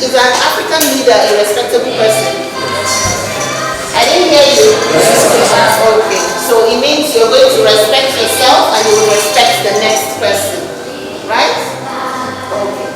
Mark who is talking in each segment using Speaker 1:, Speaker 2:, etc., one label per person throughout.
Speaker 1: Is an African leader a respectable person? I didn't hear you. Okay. So it means you're going to respect yourself and you will respect the next person. Right? Okay.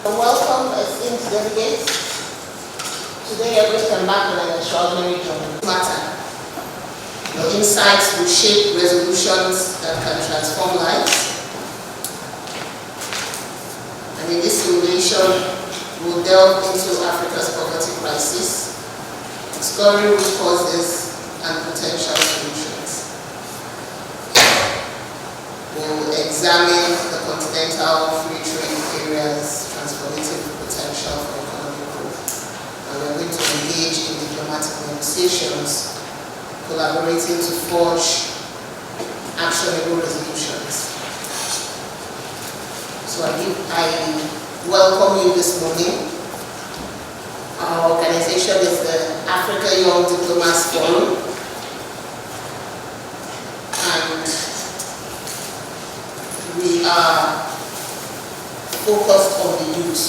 Speaker 1: Welcome, esteemed delegates. Today you're going to embark on an extraordinary journey. Matter. Your insights will shape resolutions that can transform lives. And in this simulation, we'll delve into Africa's poverty crisis, exploring root causes and potential solutions. We'll examine the continental free trade areas transformative potential for economic growth. And we're going to engage in diplomatic negotiations, collaborating to forge actionable resolutions. So I welcome you this morning. Our organization is the Africa Young Diplomats Forum. And we are focused on the youth.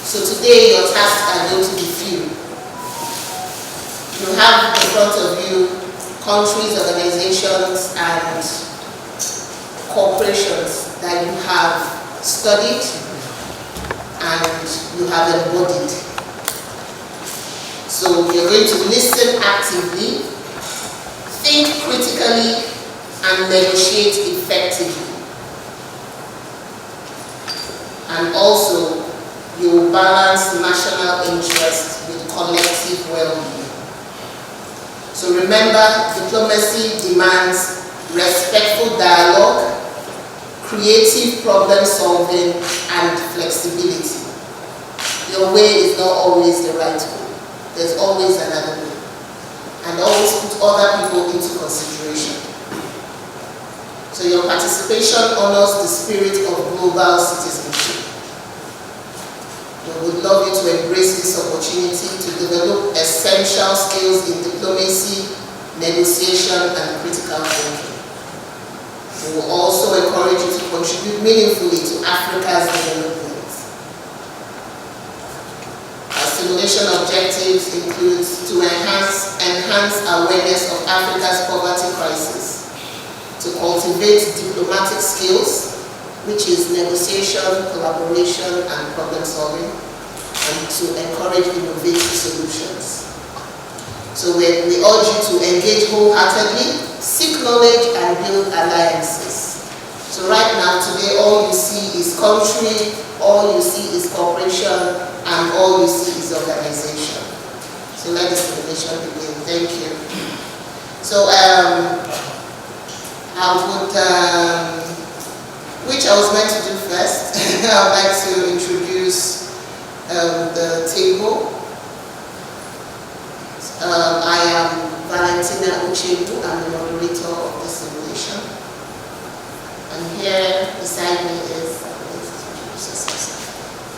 Speaker 1: So today your tasks are going to be few. You have in front of you countries, organizations, and corporations that you have studied and you have embodied. So you're going to listen actively, think critically, and negotiate effectively. And also, you will balance national interest with collective well-being. So remember, diplomacy demands respectful dialogue, creative problem solving, and flexibility. Your way is not always the right way. There's always another way. And always put other people into consideration. So your participation honors the spirit of global citizenship. We would love you to embrace this opportunity to develop essential skills in diplomacy, negotiation, and critical thinking. We will also encourage you to contribute meaningfully to Africa's development. Our simulation objectives include to enhance awareness of Africa's poverty crisis, to cultivate diplomatic skills, which is negotiation, collaboration, and problem solving, and to encourage innovative solutions. So we urge you to engage wholeheartedly, seek knowledge, and build alliances. So right now, today, all you see is country, all you see is cooperation, and all you see is organization. So let the simulation begin. Thank you. So I would, which I was meant to do first, I would like to introduce the table. I am Valentina Uchebu, I'm the moderator of the simulation. And here beside me is,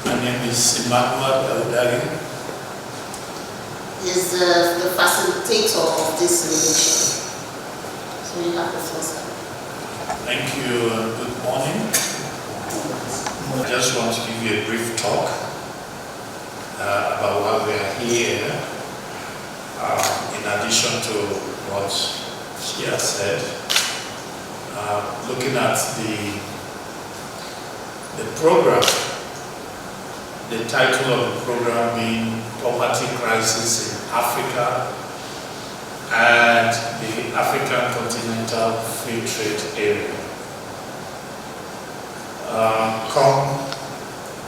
Speaker 2: my name is Emmanuel Eldari.
Speaker 1: He is the facilitator of this simulation. So you have the floor, sir.
Speaker 2: Thank you. Good morning. I just want to give you a brief talk about why we are here. In addition to what she has said, looking at the The program, the title of the program being Poverty Crisis in Africa and the African Continental Free Trade Area. Come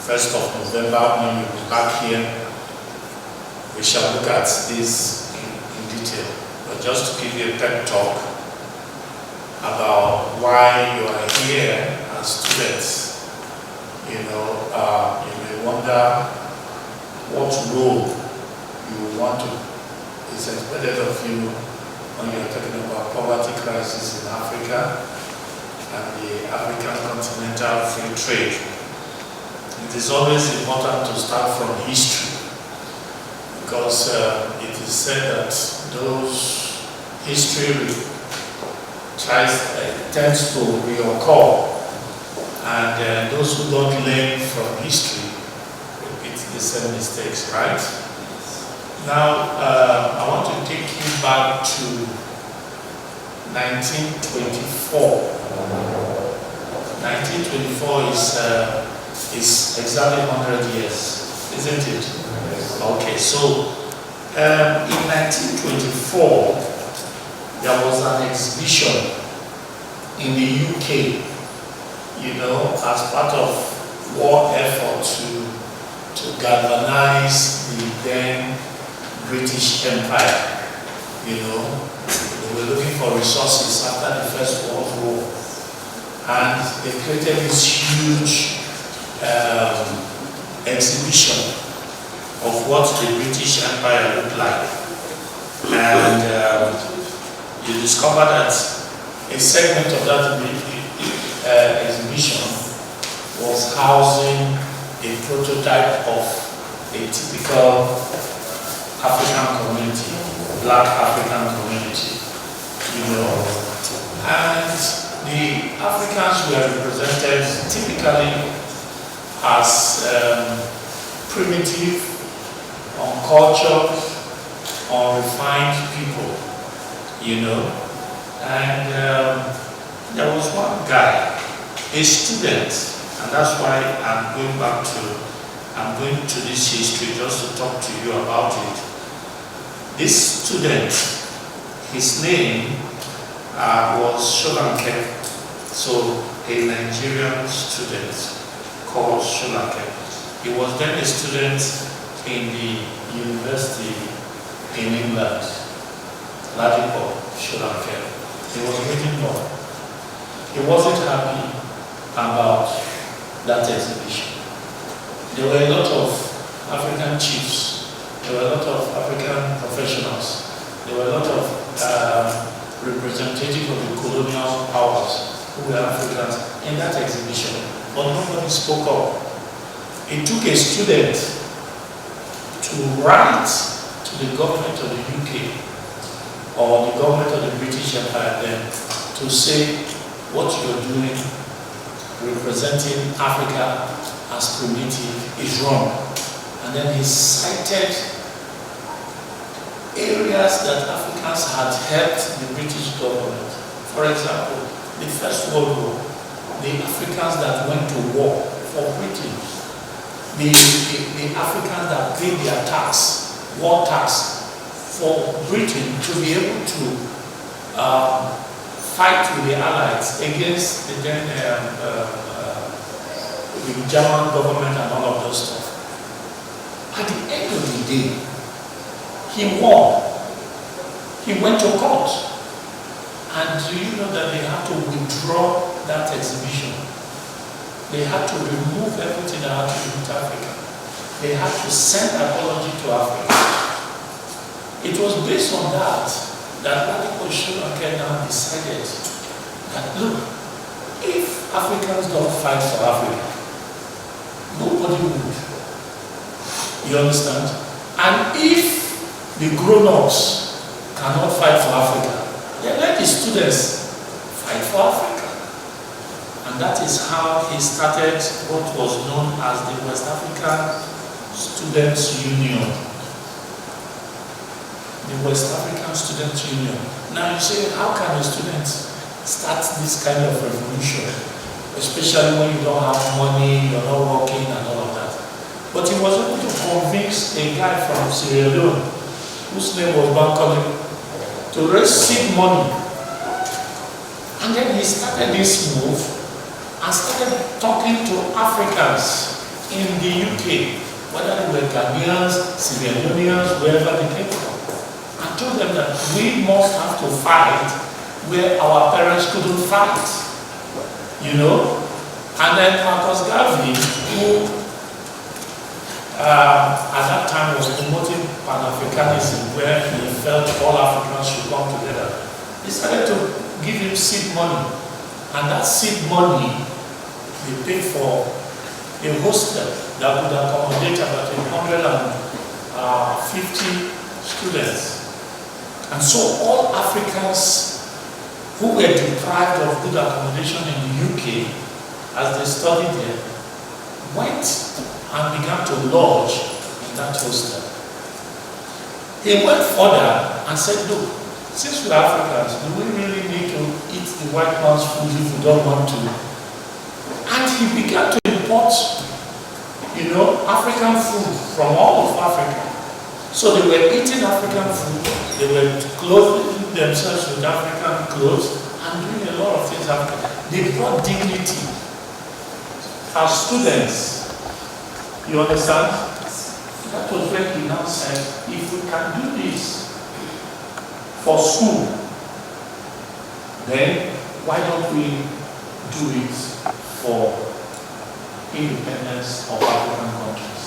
Speaker 2: 1st of November, when we'll be back here, we shall look at this in detail. But just to give you a pep talk about why you are here as students, you may wonder what role you want to is expected of you when you're talking about poverty crisis in Africa and the African Continental Free Trade. It is always important to start from history, because it is said that those history tends to reoccur, and those who don't learn from history repeat the same mistakes, right? Now, I want to take you back to 1924. 1924 is exactly 100 years, isn't it? Okay, so in 1924, there was an exhibition in the UK, as part of war effort to galvanize the then British Empire. They were looking for resources after the First World War, and they created this huge exhibition of what the British Empire looked like. And you discover that a segment of that exhibition was housing a prototype of a typical African community, black African community, And the Africans were represented typically as primitive, uncultured, unrefined people, And there was one guy, a student, and that's why I'm going to this history just to talk to you about it. This student, his name was Sholanke, so a Nigerian student called Sholanke. He was then a student in the university in England, Ladipo Sholanke. He was reading law. He wasn't happy about that exhibition. There were a lot of African chiefs, there were a lot of African professionals, there were a lot of representatives of the colonial powers who were Africans in that exhibition, but nobody spoke up. It took a student to write to the government of the UK or the government of the British Empire then to say what you're doing representing Africa as primitive is wrong. And then he cited areas that Africans had helped the British government. For example, the First World War, the Africans that went to war for Britain, the Africans that paid their tax, war tax, for Britain to be able to fight with the Allies against the then the German government and all of those stuff. At the end of the day, he won. He went to court. And do you know that they had to withdraw that exhibition? They had to remove everything that had to do with Africa. They had to send apology to Africa. It was based on that Radical Sholanke now decided that, look, if Africans don't fight for Africa, nobody would. You understand? And if the grown-ups cannot fight for Africa, then let the students fight for Africa. And that is how he started what was known as the West African Students' Union. The West African Students' Union. Now you say, how can a student start this kind of revolution? especially when you don't have money, you're not working and all of that. But he was able to convince a guy from Sierra Leone, whose name was Bankole, to raise seed money. And then he started this move and started talking to Africans in the UK, whether they were Ghanaians, Sierra Leoneans, wherever they came from, and told them that we must have to fight where our parents couldn't fight, you know. And then Marcus Garvey, who at that time was promoting Pan-Africanism, where he felt all Africans should come together, he started to give him seed money. And that seed money, they paid for a hostel that would accommodate about 150 students. And so all Africans who were deprived of good accommodation in the UK, as they studied there, went and began to lodge in that hostel. He went further and said, look, since we're Africans, do we really need to eat the white man's food if we don't want to? And he began to import, you know, African food from all of Africa. So they were eating African food, they were clothing themselves with African clothes and doing a lot of things African. They brought dignity. As students, you understand? That was when he now said, if we can do this for school, then why don't we do it for independence of African countries?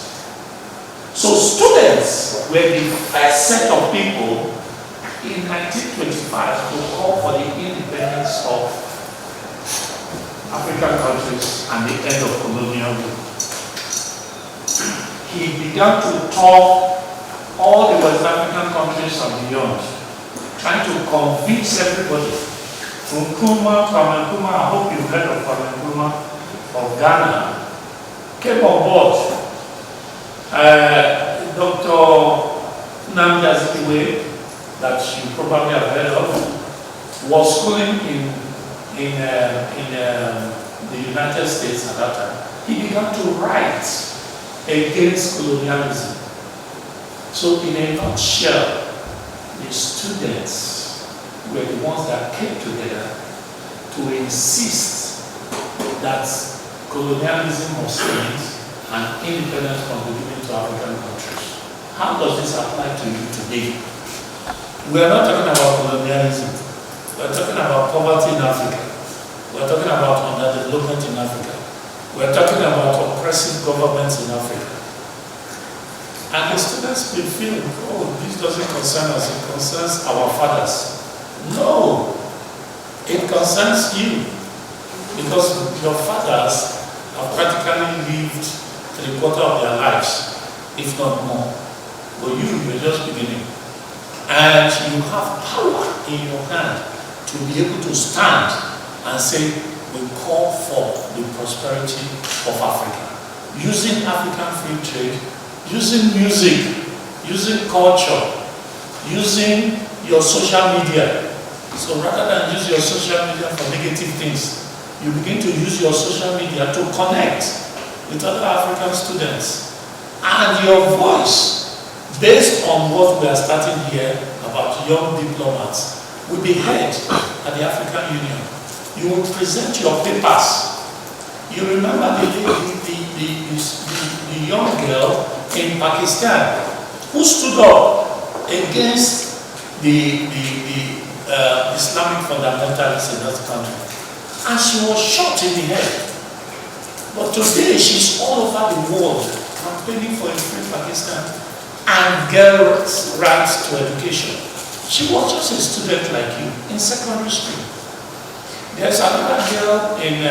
Speaker 2: So students were the first set of people in 1925 to call for the independence of African countries and the end of colonial rule. He began to tour all the West African countries and beyond, trying to convince everybody. Nkrumah, Kwame Nkrumah, I hope you've heard of Kwame Nkrumah of Ghana, came on board. Dr. Nnamdi Azikiwe, that you probably have heard of, was schooling in the United States at that time. He began to write against colonialism. So in a nutshell, the students were the ones that came together to insist that colonialism must end and independence must be given to African countries. How does this apply to you today? We are not talking about colonialism. We are talking about poverty in Africa. We are talking about underdevelopment in Africa. We are talking about oppressive governments in Africa. And the students will feel, oh, this doesn't concern us, it concerns our fathers. No, it concerns you. Because your fathers have practically lived 3/4 of their lives, if not more. But you're just beginning. And you have power in your hand to be able to stand and say, we call for the prosperity of Africa. Using African free trade, using music, using culture, using your social media. So rather than use your social media for negative things, you begin to use your social media to connect with other African students. And your voice, based on what we are starting here about young diplomats, will be heard at the African Union. You will present your papers. You remember the young girl in Pakistan who stood up against the Islamic fundamentalists in that country. And she was shot in the head. But today she's all over the world campaigning for a free Pakistan and girls' rights to education. She was just a student like you in secondary school. There's another girl in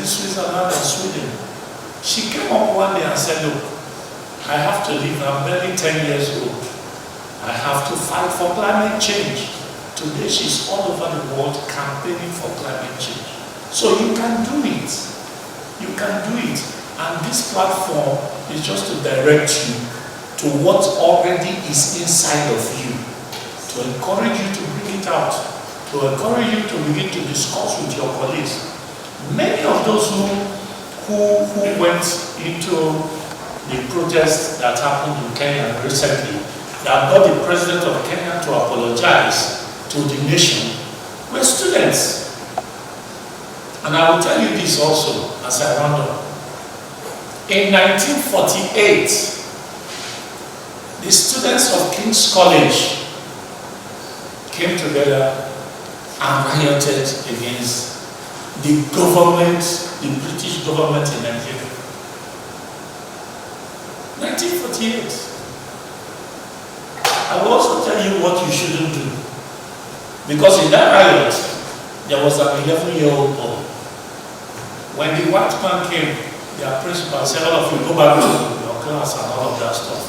Speaker 2: Switzerland or Sweden. She came up one day and said, look, I have to leave, I'm barely 10 years old. I have to fight for climate change. Today she's all over the world campaigning for climate change. So you can do it. You can do it. And this platform is just to direct you to what already is inside of you, to encourage you to bring it out, to encourage you to begin to discuss with your colleagues. Many of those who went into the protests that happened in Kenya recently, that got the president of Kenya to apologize to the nation, were students. And I will tell you this also as I round up. In 1948, the students of King's College came together and rioted against the government, the British government in Nigeria. 1948. I will also tell you what you shouldn't do. Because in that riot, there was an 11-year-old boy. When the white man came, their principal said, all of you go back to your class and all of that stuff.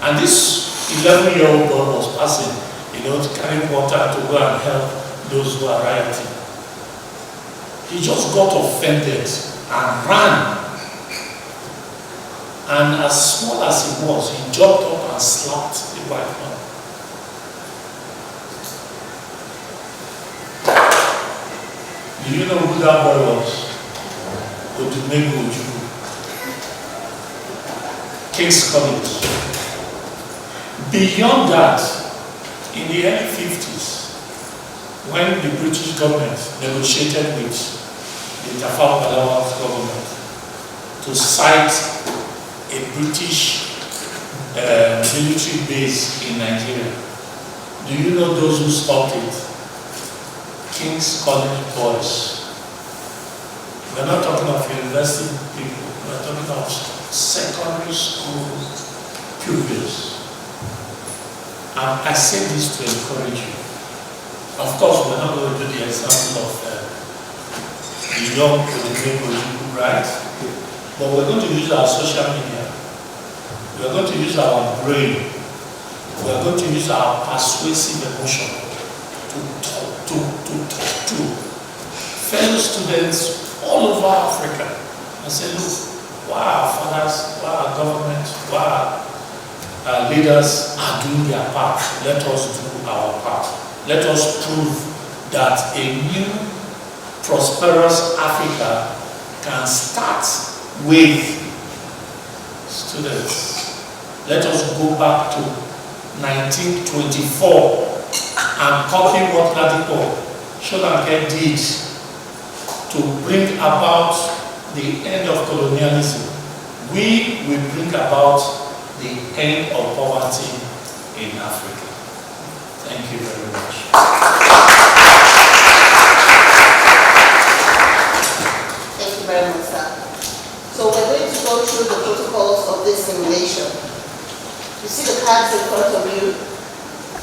Speaker 2: And this 11-year-old boy was passing, to carry water to go and help those who are rioting. He just got offended and ran. And as small as he was, he jumped up and slapped the white man. Do you know who that boy was? Odumegwu Ojukwu. King's College. Beyond that, in the early 50s, when the British government negotiated with the Tafawa Balewa's government to site a British military base in Nigeria, do you know those who stopped it? King's College boys. We're not talking of university people, we're talking of secondary school pupils. And I say this to encourage you. Of course, we're not going to do the example of the young people, right? But we're going to use our social media. We're going to use our brain. We're going to use our persuasive emotion to talk to fellow students all over Africa and say, look, why our fathers, why our government, why our leaders are doing their part. Let us do our part. Let us prove that a new prosperous Africa can start with students. Let us go back to 1924 and copy what Ladipo Sholanke did to bring about the end of colonialism. We will bring about the end of poverty in Africa. Thank you very much.
Speaker 1: Thank you very much, sir. So we're going to go through the protocols of this simulation. You see the cards in front of you?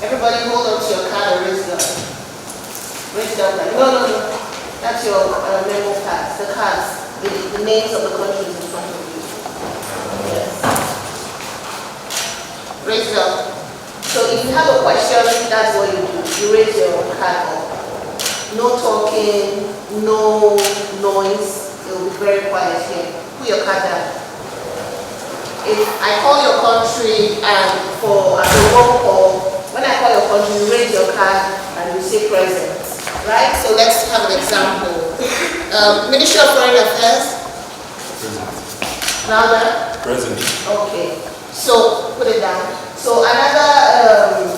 Speaker 1: Everybody hold on to your card and raise it up. Raise it up like, no. That's your memo cards, the cards, the names of the countries in front of you. Yes. Raise it up. So if you have a question, that's what you do. You raise your card up. No talking, no noise. It will be very quiet here. Put your card down. If I call your country and for a roll call, when I call your country, you raise your card and you say present. Right? So let's have an example. Ministry of Foreign Affairs. Present. Louder.
Speaker 3: Present.
Speaker 1: Okay. So put it down. So another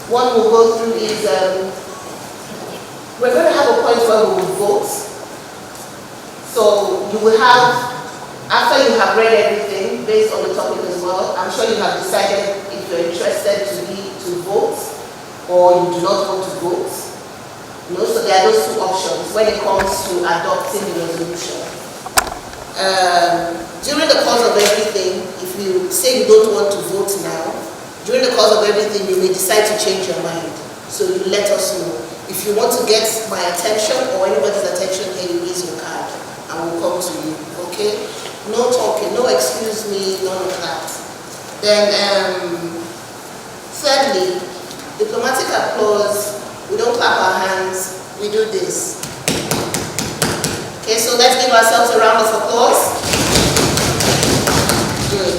Speaker 1: one we'll go through is we're going to have a point where we will vote. So you will have, after you have read everything based on the topic as well, I'm sure you have decided if you're interested to vote or you do not want to vote. So there are those two options when it comes to adopting the resolution. During the course of everything, if you say you don't want to vote now, during the course of everything, you may decide to change your mind. So you let us know. If you want to get my attention or anybody's attention, then you raise your card and we'll come to you, okay? No talking, no excuse me, none of that. Then, thirdly, diplomatic applause. We don't clap our hands, we do this. Okay, so let's give ourselves a round of applause. Good.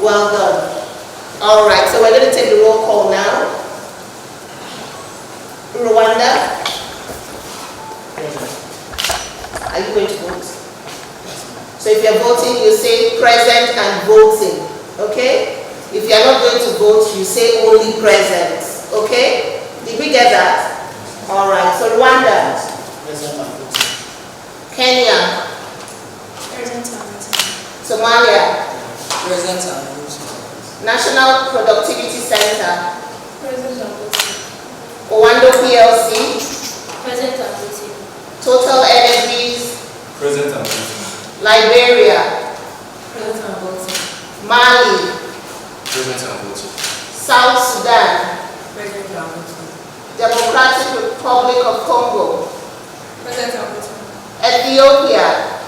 Speaker 1: Well done. All right, so we're going to take the roll call now. Rwanda. Are you you're voting, you say present and voting. Okay? If you're not going to vote, you say only present. Okay? Did we get that? Alright, so Rwanda.
Speaker 3: Present and voting.
Speaker 1: Kenya.
Speaker 4: Present and voting.
Speaker 1: Somalia.
Speaker 3: Present and voting.
Speaker 1: National Productivity Center.
Speaker 4: Present and voting.
Speaker 1: Owando PLC.
Speaker 4: Present and voting.
Speaker 1: Total Energies.
Speaker 5: Present and voting.
Speaker 1: Liberia.
Speaker 4: Present and voting.
Speaker 1: Mali.
Speaker 5: Present and voting.
Speaker 1: South Sudan.
Speaker 4: Present and voting.
Speaker 1: Democratic Republic of Congo.
Speaker 4: Present and voting.
Speaker 1: Ethiopia.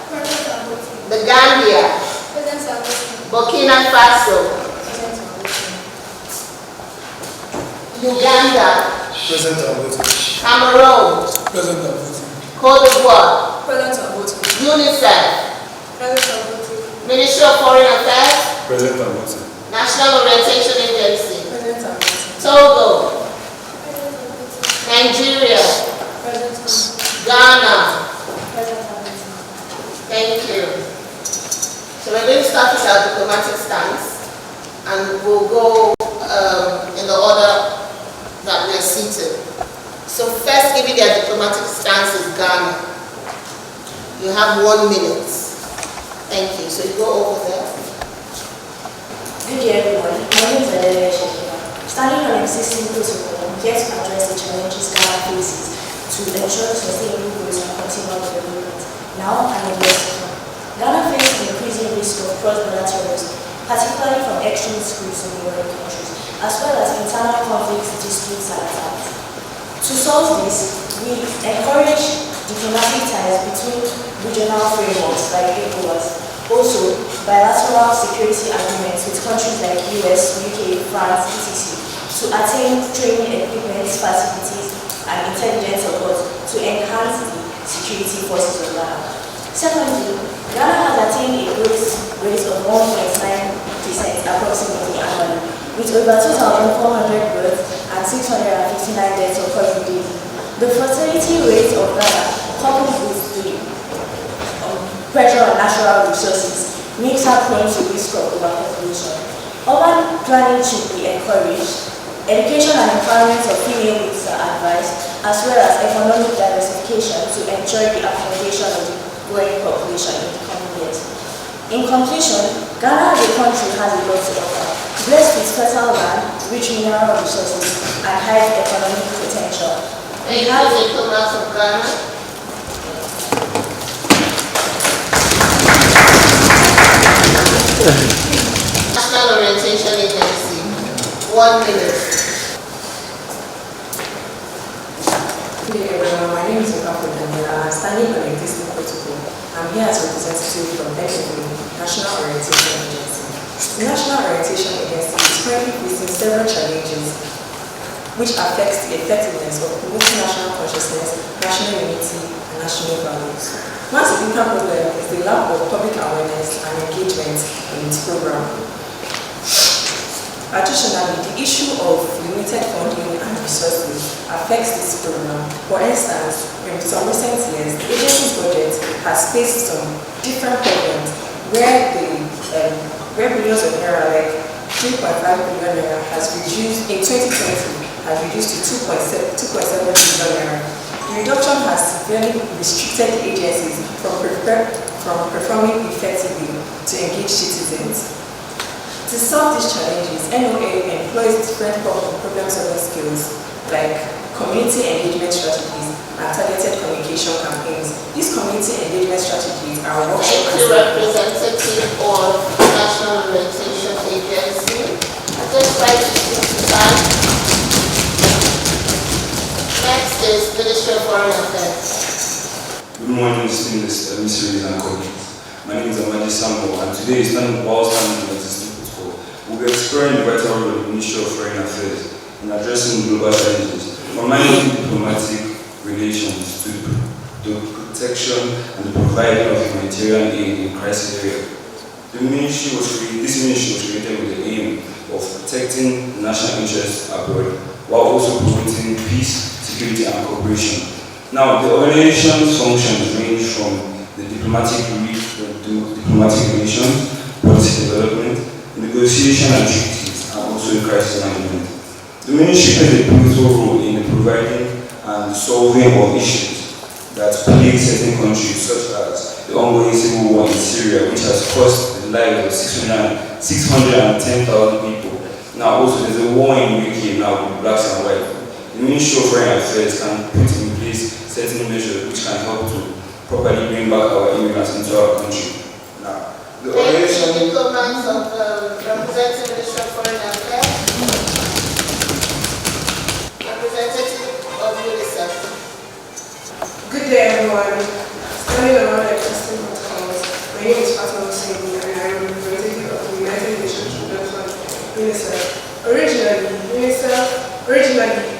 Speaker 4: Present and voting.
Speaker 1: The Gambia.
Speaker 4: Present and voting.
Speaker 1: Burkina Faso.
Speaker 4: Present and voting.
Speaker 1: Uganda.
Speaker 5: Present and voting.
Speaker 1: Cameroon.
Speaker 5: Present and voting.
Speaker 1: Cote d'Ivoire.
Speaker 4: Present and voting.
Speaker 1: UNICEF.
Speaker 4: Present and voting.
Speaker 1: Ministry of Foreign Affairs.
Speaker 5: Present and voting.
Speaker 1: National Orientation Agency.
Speaker 4: Present and voting.
Speaker 1: Togo.
Speaker 4: Present and voting.
Speaker 1: Nigeria.
Speaker 4: Present and voting.
Speaker 1: Ghana.
Speaker 4: Present and voting.
Speaker 1: Thank you. So we're going to start with our diplomatic stance, and we'll go in the order that we are seated. So first, giving their diplomatic stance is Ghana. You have 1 minute. Thank you. So you go over there.
Speaker 6: Good day, everyone. My name is Adeleye. Standing on existing protocol, we get to address the challenges Ghana faces to ensure sustainable growth and continual development, now and in years to come. Ghana faces an increasing risk of cross-border terrorism, particularly from extremist groups in neighboring countries, as well as internal conflicts, disputes, and attacks. To solve this, we encourage diplomatic ties between regional frameworks like ECOWAS, also bilateral security agreements with countries like US, UK, France, etc., to attain training equipment, facilities, and intelligence support to enhance the security forces of Ghana. Secondly, Ghana has attained a growth rate of 1.9% approximately annually, with over 2,400 births and 659 deaths occurring daily. The fertility rate of Ghana, coupled with the pressure on natural resources, makes her prone to risk of overpopulation. Urban planning should be encouraged. Education and empowerment of female youths are advised, as well as economic diversification to ensure the accommodation of the growing population in the coming years. In conclusion, Ghana as a country has a lot to offer, blessed with fertile land, rich mineral resources, and high economic potential.
Speaker 1: Thank you, diplomats of Ghana. National Orientation Agency. 1 minute.
Speaker 7: Good day, everyone. My name is Asokoro. I'm standing on existing protocol. I'm here as a representative from National Orientation Agency. The National Orientation Agency is currently facing several challenges which affects the effectiveness of promoting national consciousness, national unity, and national values. One significant problem is the lack of public awareness and engagement in its program. Additionally, the issue of limited funding and resources affects this program. For instance, in some recent years, the agency's budget has faced some different problems where billions of naira, like 3.5 billion naira, has reduced in 2020, has reduced to 2.7 billion naira. The reduction has severely restricted the agencies from performing effectively to engage citizens. To solve these challenges, NOA employs different problem-solving skills like community engagement strategies and targeted communication campaigns. These community engagement strategies are workshops.
Speaker 1: Thank you, representative of National Orientation Agency. I just like to speak to that. Next is Ministry of Foreign Affairs.
Speaker 8: Good morning, distinguished missionaries and colleagues. My name is Amadi Sambo, and today, while standing in existing protocol, we'll be exploring the vital role of the Ministry of Foreign Affairs in addressing global challenges, from managing diplomatic relations to the protection and the providing of humanitarian aid in crisis areas. This ministry was created with the aim of protecting the national interests abroad, while also promoting peace, security, and cooperation. Now, the organization's functions range from the diplomatic diplomatic relations, policy development, negotiation and treaties, and also crisis management. The ministry plays a pivotal role in providing and solving of issues that plague certain countries, such as the ongoing civil war in Syria, which has cost the lives of 610,000 people. Now also there's a war in UK now with blacks and white. The Ministry of Foreign Affairs can put in place certain measures which can help to properly bring back our immigrants into our country. Now, the organization...
Speaker 1: Diplomats of representing Ministry of Foreign Affairs. Representative of UNICEF.
Speaker 9: Good day, everyone. Standing around at Justin protocols, my name is Fatima Hussein, and I am representative of the United Nations Children's Fund, UNICEF. Originally,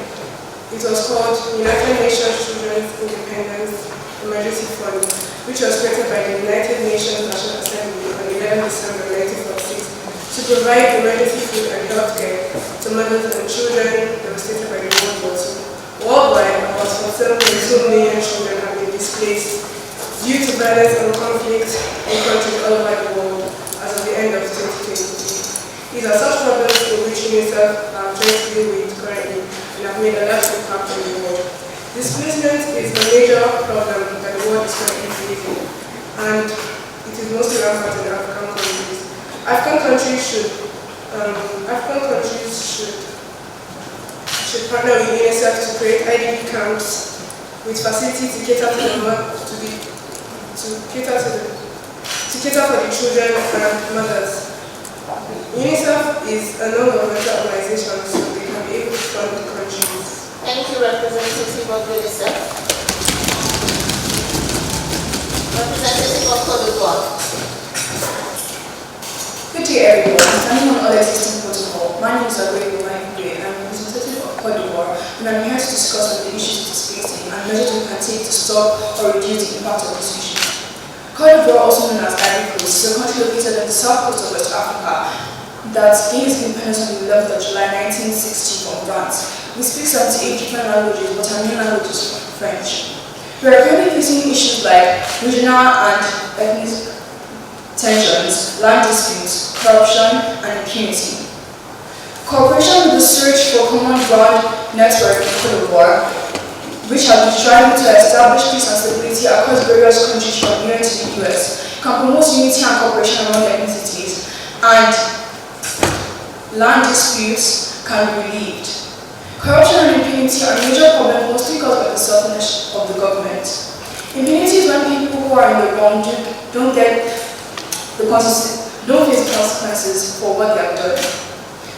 Speaker 9: it was called United Nations Children's Independence Emergency Fund, which was created by the United Nations National Assembly on 11 December 1946 to provide emergency food and health care to mothers and children devastated by the World War II. Worldwide, about 7.2 million children have been displaced due to violence and conflict in countries all over the world as of the end of 2023. These are such problems in which UNICEF are trying to deal with currently and have made a large impact on the world. Displacement is a major problem that the world is currently facing, and it is mostly rampant in African countries. African countries should partner with UNICEF to create IDP camps with facilities to cater for the children and mothers. UNICEF is a non-governmental organization, so they can be able to fund the countries.
Speaker 1: Thank you, representative of UNICEF. Representative of Cote d'Ivoire.
Speaker 10: Good day, everyone. Standing on all existing protocol, my name is Abuja, and I'm representative of Cote d'Ivoire, and I'm here to discuss on the issues displacing and measures we can take to stop or reduce the impact of this issue. Cote d'Ivoire, also known as Ivory Coast, is a country located on the south coast of West Africa that gained its independence on the 11th of July 1960 from France. We speak 78 different languages, but our main language is French. We are currently facing issues like regional and ethnic tensions, land disputes, corruption, and impunity. Cooperation with the Search for Common Ground Network in Cote d'Ivoire, which has been striving to establish peace and stability across various countries from here to the US, can promote unity and cooperation among ethnicities, and land disputes can be relieved. Corruption and impunity are major problems mostly caused by the selfishness of the government. Impunity is when people who are in the wrong don't face the consequences for what they have done.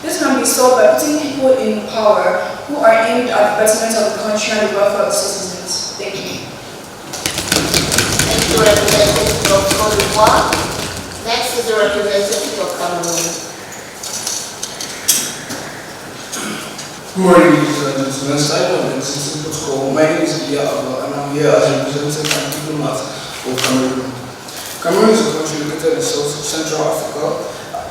Speaker 10: This can be solved by putting people in power who are aimed at the betterment of the country and the welfare of the citizens. Thank you.
Speaker 1: Thank you, representative of Cote d'Ivoire. Next is the representative of Cameroon.
Speaker 5: Good morning, ladies and gentlemen. Starting on the existing protocol, my name is Abuja, and I'm here as a representative and diplomat of Cameroon. Cameroon is a country located in Central Africa.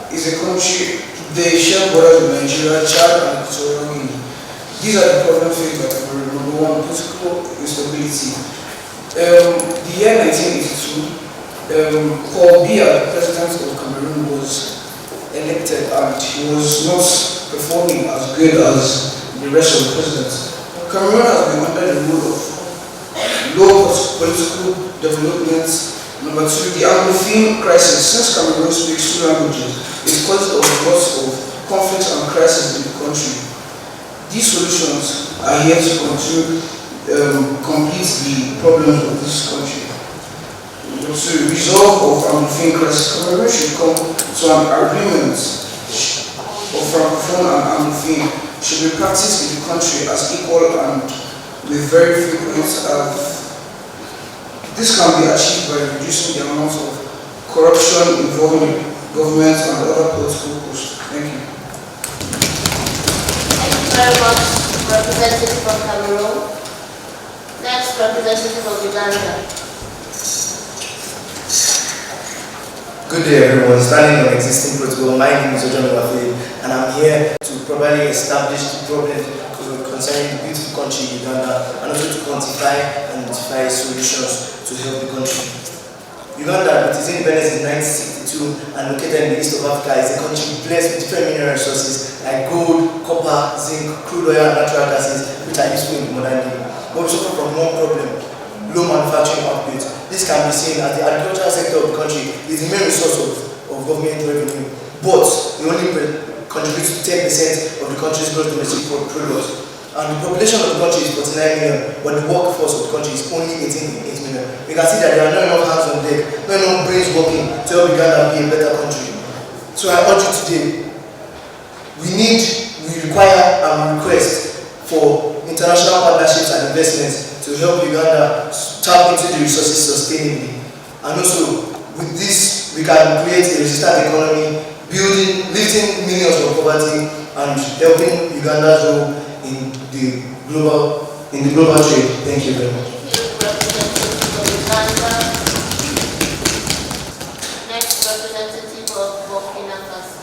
Speaker 5: It's a country, they share borders with Nigeria, Chad, and Equatorial Guinea. These are the problems faced by Cameroon. Number one, political instability. The year 1982, Paul Biya, the president of Cameroon, was elected, and he was not performing as good as the rest of the presidents. Cameroon has been under the rule of low political development. Number two, the Anglophone crisis. Since Cameroon speaks two languages, it causes lots of conflicts and crises in the country. These solutions are here to continue complete the problems of this country. To resolve of Anglophone crisis, Cameroon should come to an agreement of Francophone and Anglophone should be practiced in the country as equal and with very frequent. This can be achieved by reducing the amount of corruption involving government and other political posts. Thank you.
Speaker 1: Thank you very much, representative of Cameroon. Next, representative of Uganda.
Speaker 11: Good day, everyone. Standing on existing protocol, my name is and I'm here to properly establish the problem concerning the beautiful country Uganda, and also to quantify and identify solutions to help the country. Uganda, with its independence in 1962 and located in the east of Africa, is a country blessed with different mineral resources like gold, copper, zinc, crude oil, and natural gases, which are useful in the modern day. But we suffer from one problem: low manufacturing output. This can be seen as the agricultural sector of the country is the main resource of government revenue, but it only contributes to 10% of the country's gross domestic product. And the population of the country is 49 million, but the workforce of the country is only 18.8 million. You can see that there are not enough hands on deck, not enough brains working to help Uganda be a better country. So I urge you today, we require and request for international partnerships and investments to help Uganda tap into the resources sustainably. And also, with this, we can create a resistant economy, lifting millions from poverty and helping Uganda's role in the global trade. Thank you very much.
Speaker 1: Next, representative of Burkina Faso.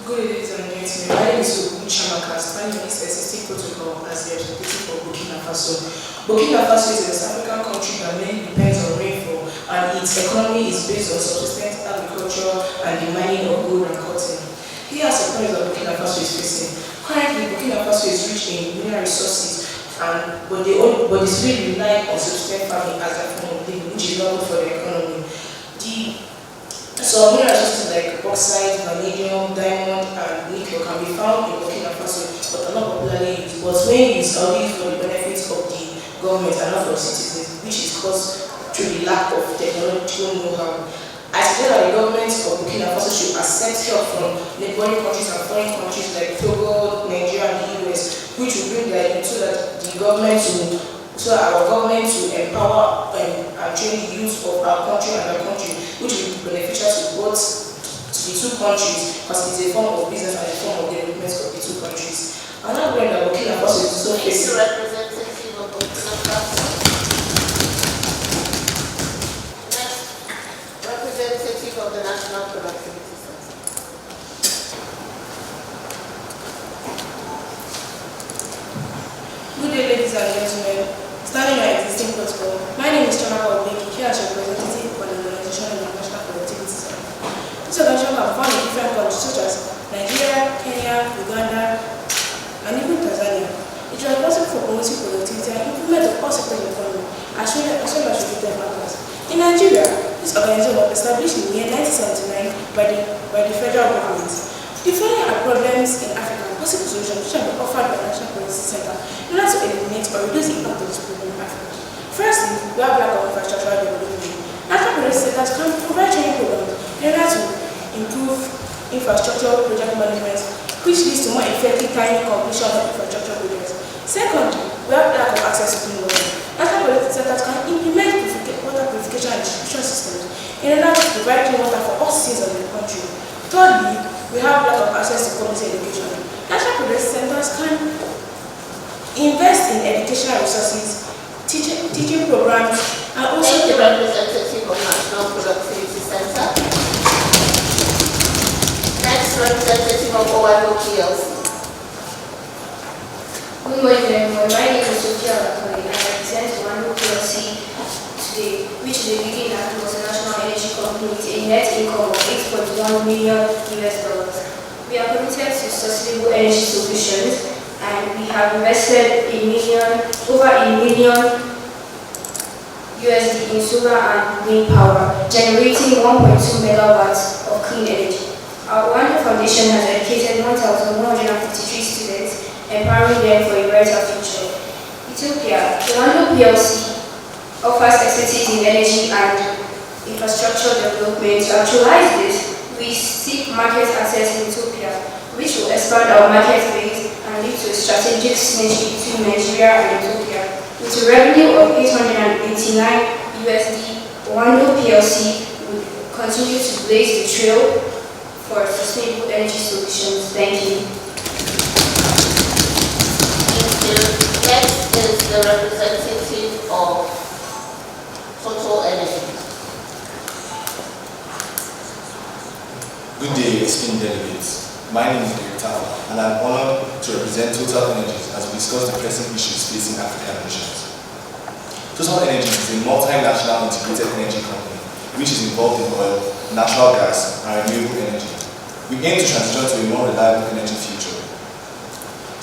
Speaker 3: Good evening, ladies and gentlemen. My name is Abuja, standing in existing protocol as the representative for Burkina Faso. Burkina Faso is a West African country that mainly depends on rainfall, and its economy is based on subsistence agriculture and the mining of gold and cotton. Here are some problems that Burkina Faso is facing. Currently, Burkina Faso is rich in mineral resources, but they still rely on subsistence farming as a form of living, which is not good for the economy. Some mineral resources like bauxite, vanadium, diamond, and nickel can be found in Burkina Faso, but are not popularly used. But when used, are used for the benefits of the government and not for citizens, which is caused through the lack of technological know-how. I suggest that the government of Burkina Faso should accept help from neighboring countries and foreign countries like Togo, Nigeria, and the US, which will bring that so that our government to empower and train the youth of our country and our country, which will be beneficial to both the two countries, because it's a form of business and a form of development of the two countries. Another way that Burkina Faso is also facing.
Speaker 1: Representative of Burkina Faso. Next, representative of the National Productivity Center.
Speaker 10: Good day, ladies and gentlemen. Standing on existing protocol, my name is Chamaka Obeki, here as representative for the organization of the National Productivity Center. This organization can be found in different countries such as Nigeria, Kenya, Uganda, and even Tanzania. It is responsible for promoting productivity and improvement of all sectors of the economy, as well as related factors. In Nigeria, this organization was established in the year 1979 by the federal government. The following are problems in Africa and possible solutions which have been offered by the National Productivity Center in order to eliminate or reduce the impact of this problem in Africa. Firstly, we have lack of infrastructural development. National Productivity Centers can provide training programs in order to improve infrastructure project management, which leads to more effective timely completion of infrastructure projects. Secondly, we have lack of access to clean water. National Productivity Centers can implement water purification and distribution systems in order to provide clean water for all citizens of the country. Thirdly, we have lack of access to quality education. National Productivity Centers can invest in educational resources, teaching programs, and also
Speaker 1: Thank you, representative of National Productivity Center. Next, representative of OIO PLC.
Speaker 12: Good morning, everyone. My name is Sophia Lakoi, and I represent OIO PLC today, which is a leading multinational energy company with a net income of $8.1 million. We are committed to sustainable energy solutions, and we have invested over $1 million in solar and wind power, generating 1.2 megawatts of clean energy. Our Wando Foundation has educated 1,153 students, empowering them for a brighter future. Ethiopia, Wando PLC offers expertise in energy and infrastructure development. To actualize this, we seek market access in Ethiopia, which will expand our market base and lead to a strategic synergy between Nigeria and Ethiopia. With a revenue of $889, Wando PLC will continue to blaze the trail for sustainable energy solutions. Thank you.
Speaker 1: Next is the representative of Total Energy.
Speaker 13: Good day, esteemed delegates. My name is Director, and I'm honored to represent Total Energies as we discuss the pressing issues facing African nations. Total Energy is a multinational integrated energy company which is involved in oil, natural gas, and renewable energy. We aim to transition to a more reliable energy future.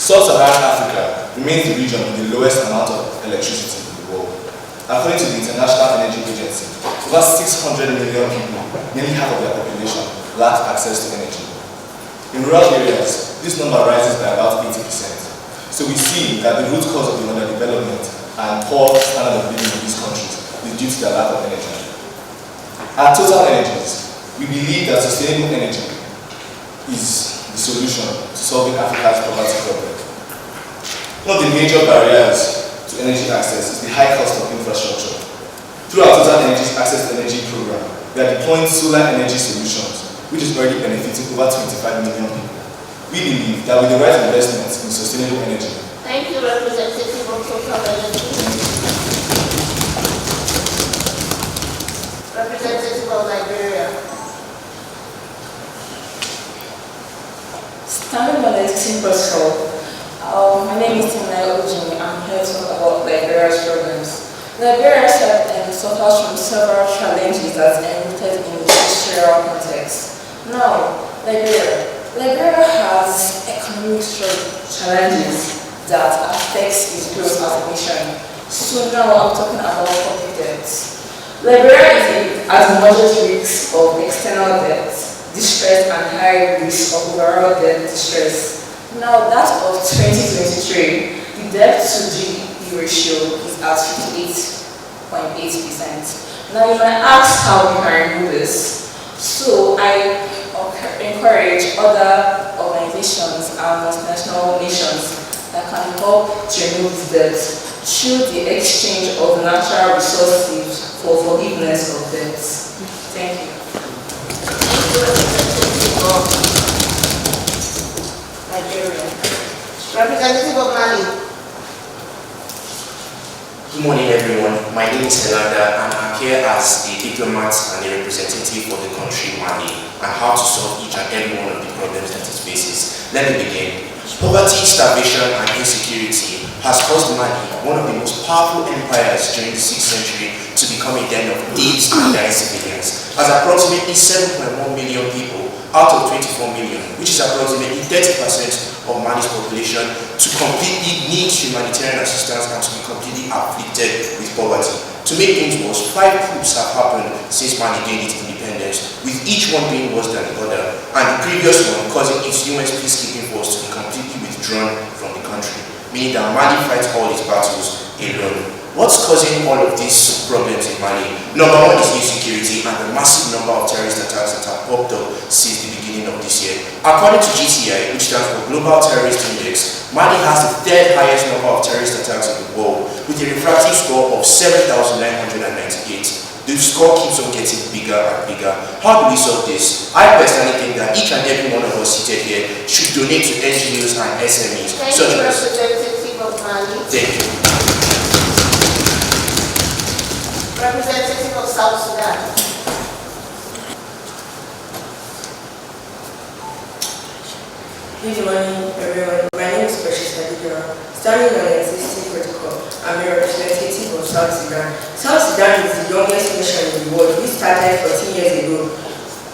Speaker 13: Sub-Saharan Africa remains the region with the lowest amount of electricity in the world. According to the International Energy Agency, over 600 million people, nearly half of their population, lack access to energy. In rural areas, this number rises by about 80%. So we see that the root cause of the underdevelopment and poor standard of living in these countries is due to the lack of energy. At Total Energies, we believe that sustainable energy is the solution to solving Africa's poverty problem. One of the major barriers to energy access is the high cost of infrastructure. Through our Total Energies Access to Energy program, we are deploying solar energy solutions, which is already benefiting over 25 million people. We believe that with the right investments in sustainable energy.
Speaker 1: Thank you, Representative of Total Energy. Representative of Liberia.
Speaker 7: Standing on the existing protocol, my name is Timnai Ojimi. I'm here to talk about Liberia's problems. Liberia suffers from several challenges that are rooted in the industrial context. Now, Liberia has economic challenges that affects its growth as a nation. So now I'm talking about public debt. Liberia has moderate risks of external debt, distress, and high risk of overall debt distress. Now that of 2023, the debt to GDP ratio is at 58.8%. Now you might ask how we can remove this. So I encourage other organizations and multinational nations that can help to remove debt through the exchange of natural resources for forgiveness of debts. Thank you.
Speaker 1: Nigeria. Representative of Mali.
Speaker 14: Good morning, everyone. My name is Helanda, and I'm here as a diplomat and a representative for the country Mali, and how to solve each and every one of the problems that it faces. Let me begin. Poverty, starvation, and insecurity has caused Mali, one of the most powerful empires during the 6th century, to become a den of thieves and dying civilians, as approximately 7.1 million people out of 24 million, which is approximately 30% of Mali's population, to completely need humanitarian assistance and to be completely afflicted with poverty. To make things worse, 5 coups have happened since Mali gained its independence, with each one being worse than the other, and the previous one causing its US peacekeeping force to be completely withdrawn from the country, meaning that Mali fights all its battles alone. What's causing all of these problems in Mali? Number one is insecurity and the massive number of terrorist attacks that have popped up since the beginning of this year. According to GTI, which stands for Global Terrorist Index, Mali has the 3rd highest number of terrorist attacks in the world, with a refractive score of 7,998. The score keeps on getting bigger and bigger. How do we solve this? I personally think that each and every one of us seated here should donate to NGOs and SMEs.
Speaker 1: Thank you, Representative of Mali.
Speaker 14: Thank you.
Speaker 1: Representative of South Sudan.
Speaker 3: Good morning, everyone. My name is Precious Adigera. Standing on the existing protocol, I'm a representative of South Sudan. South Sudan is the youngest nation in the world. We started 14 years ago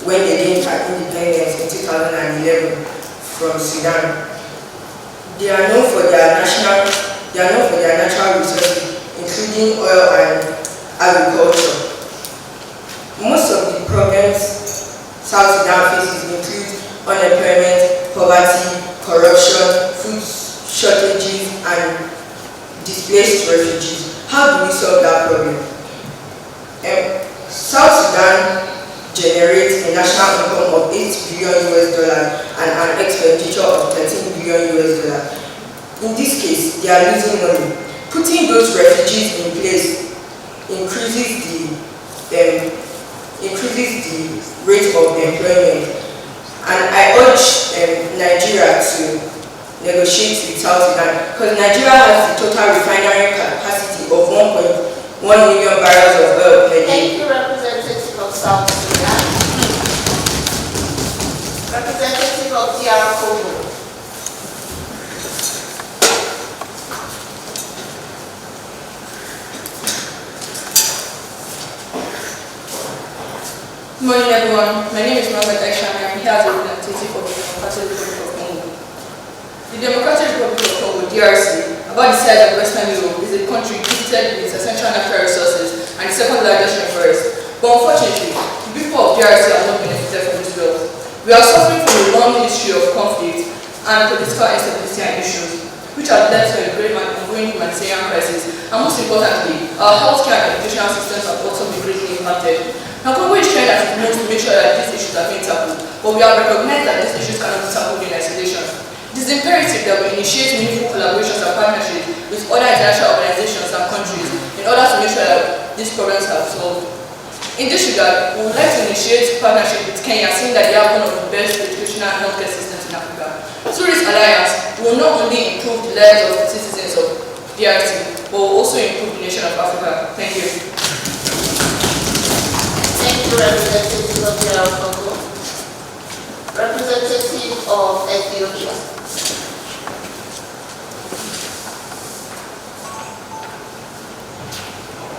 Speaker 3: when they gained their independence in 2011 from Sudan. They are known for their natural resources, including oil and agriculture. Most of the problems South Sudan faces include unemployment, poverty, corruption, food shortages, and displaced refugees. How do we solve that problem? South Sudan generates a national income of $8 billion and an expenditure of $13 billion. In this case, they are losing money. Putting those refugees in place increases the rate of employment, and I urge Nigeria to negotiate with South Sudan, because Nigeria has the total refinery capacity of 1.1 million barrels of oil per day.
Speaker 1: Thank you, Representative of South Sudan. Representative of DR Congo.
Speaker 10: morning, everyone. My name is Margaret Aisha, and I'm here as a representative of the Democratic Republic of Congo. The Democratic Republic of Congo, DRC, about the size of Western Europe, is a country gifted with its essential natural resources and the second largest rainforest. But unfortunately, the people of DRC have not benefited from this wealth. We are suffering from a long history of conflict and political instability and issues, which have led to a great and ongoing humanitarian crisis, and most importantly, our healthcare and educational systems have also been greatly impacted. Now, Congo is trying at its most to make sure that these issues are being tackled, but we have recognized that these issues cannot be tackled in isolation. It is imperative that we initiate meaningful collaborations and partnerships with other international organizations and countries in order to make sure that these problems are solved. In this regard, we would like to initiate partnership with Kenya, seeing that they have one of the best educational and healthcare systems in Africa. Through this alliance, we will not only improve the lives of the citizens of DRC, but will also improve the nation of Africa. Thank you.
Speaker 1: Thank you, representative of the Congo. Representative of Ethiopia.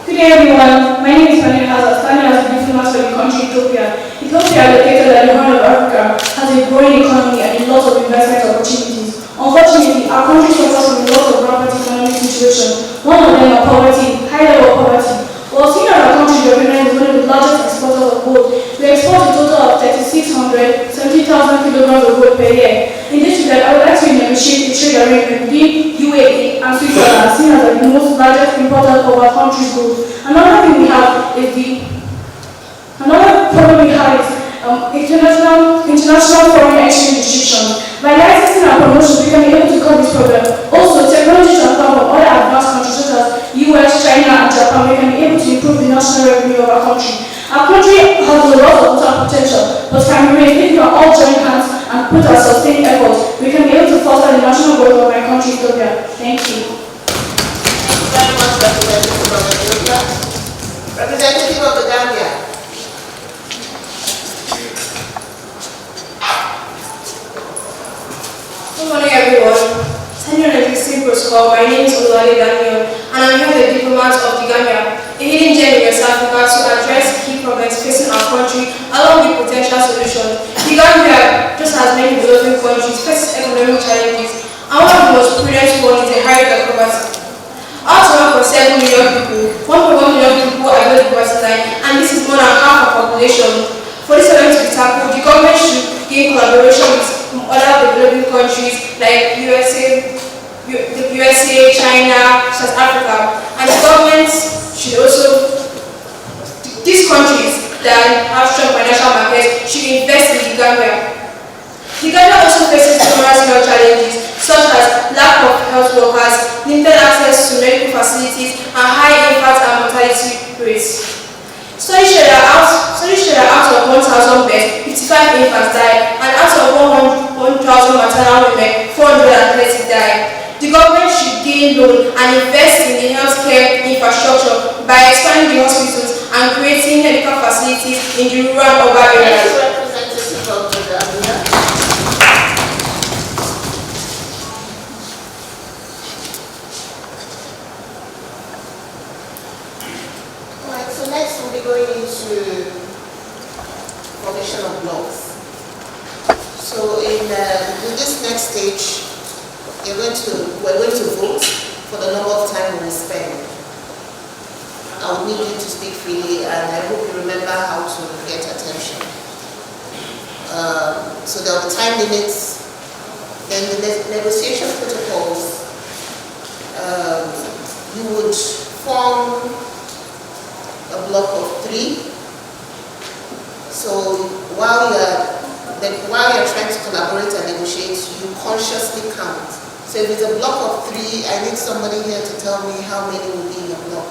Speaker 15: Good day, everyone. My name is Fanny Hazard, standing as a diplomat for the country Ethiopia. Ethiopia, located at the Horn of Africa, has a growing economy and a lot of investment opportunities. Unfortunately, our country suffers from a lot of rampant economic situation. One of them are poverty, high level of poverty. While seen as our country recognized as one of the largest exporters of gold, we export a total of 3,670,000 kilograms of gold per year. In this regard, I would like to negotiate a trade arrangement between UAE and Switzerland, seen as the most largest importer of our country's gold. Another problem we have is international foreign exchange restrictions. By licensing and promotion, we can be able to curb this problem. Also, technology transfer from other advanced countries such as US, China, and Japan, we can be able to improve the national revenue of our country. Our country has a lot of water potential, but can we if we can all join hands and put our sustained efforts, we can be able to foster the national growth of my country, Ethiopia. Thank you.
Speaker 1: Thank you very much, representative of Ethiopia. Representative of the Gambia.
Speaker 3: Good morning, everyone. Senior Existing Protocol, my name is Olwale Daniel, and I'm here with the Diplomats of the Gambia, a hidden gem in West Africa to address key problems facing our country along with potential solutions. The Gambia, just as many developing countries, faces economic challenges, and one of the most prudent one is a high rate of poverty. Out of 1.7 million people, 1.1 million people are below the poverty line, and this is more than half our population. For this problem to be tackled, the government should gain collaboration with other developing countries like USA, China, South Africa, and the government should also, these countries that have strong financial markets should invest in the Gambia. The Gambia also faces numerous health challenges such as lack of health workers, limited access to medical facilities, and high infant and mortality rates. Studies show that out of 1,000 births, 55 infants die, and out of 1,000 maternal women, 430 die. The government should gain loan and invest in the healthcare infrastructure by expanding the hospitals and creating medical facilities in the rural and urban areas.
Speaker 1: Alright, so next we'll be going into formation of blocks. So in this next stage, we're going to vote for the number of time we will spend. I will need you to speak freely, and I hope you remember how to get attention. So there are time limits. Then the negotiation protocols, you would form a block of 3. So while you're trying to collaborate and negotiate, you consciously count. So if it's a block of 3, I need somebody here to tell me how many will be in a block.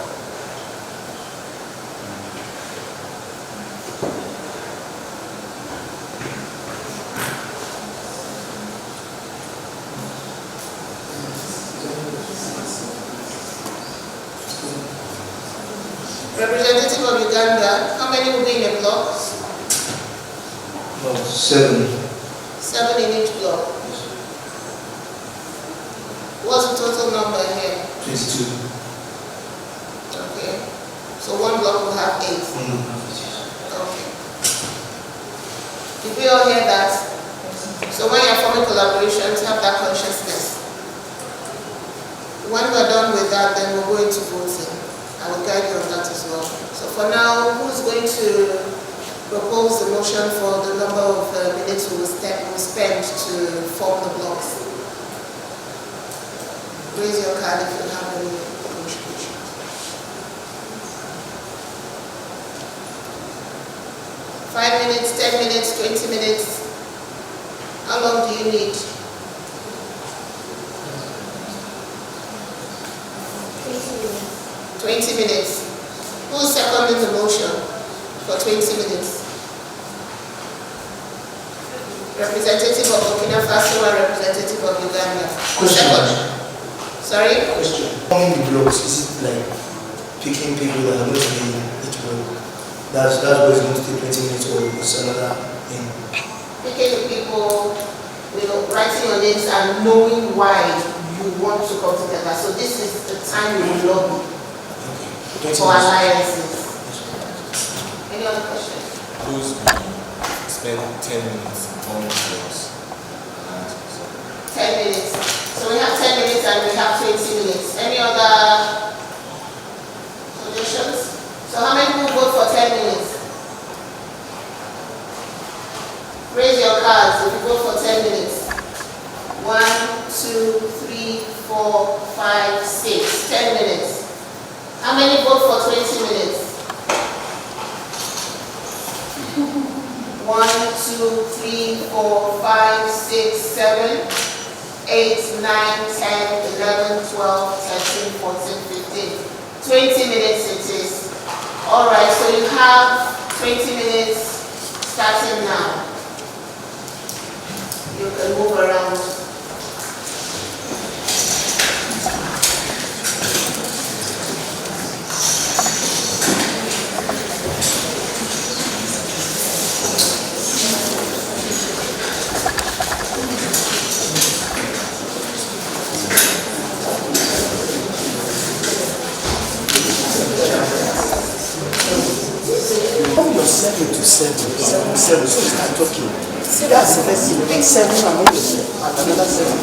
Speaker 1: Representative of Uganda, how many will be in a block?
Speaker 11: 7.
Speaker 1: 7 in each block. What's the total number here?
Speaker 11: 22.
Speaker 1: Okay. So one block will have 8. Okay. we all hear that? So when you're forming collaborations, have that consciousness. When we're done with that, then we'll go into voting. I will guide you on that as well. So for now, who's going to propose the motion for the number of minutes we will spend to form the blocks? Raise your card if you have any contribution. 5 minutes, 10 minutes, 20 minutes. How long do you need? 20 minutes. Who's seconding the motion for 20 minutes? Representative of Burkina Faso and representative of Uganda.
Speaker 11: Question.
Speaker 1: Sorry?
Speaker 11: Question. How many blocks is it like picking people that are going to be in each block? That's what is going to take 20 minutes or it's another thing?
Speaker 1: Picking the people, writing your names and knowing why you want to come together. So this is the time you will lobby for alliances. Any other questions?
Speaker 13: Who's spend 10 minutes on blocks?
Speaker 1: 10 minutes. So we have 10 minutes and we have 20 minutes. Any other suggestions? So how many people vote for 10 minutes? Raise your cards if you vote for 10 minutes. 1, 2, 3, 4, 5, 6. 10 minutes. How many vote for 20 minutes? 1, 2, 3, 4, 5, 6, 7, 8, 9, 10, 11, 12, 13, 14, 15. 20 minutes it is. Alright, so you have 20 minutes starting now. You can move around.
Speaker 11: To 7, so you start talking. That's the best thing. Pick 7 and move yourself at another 7.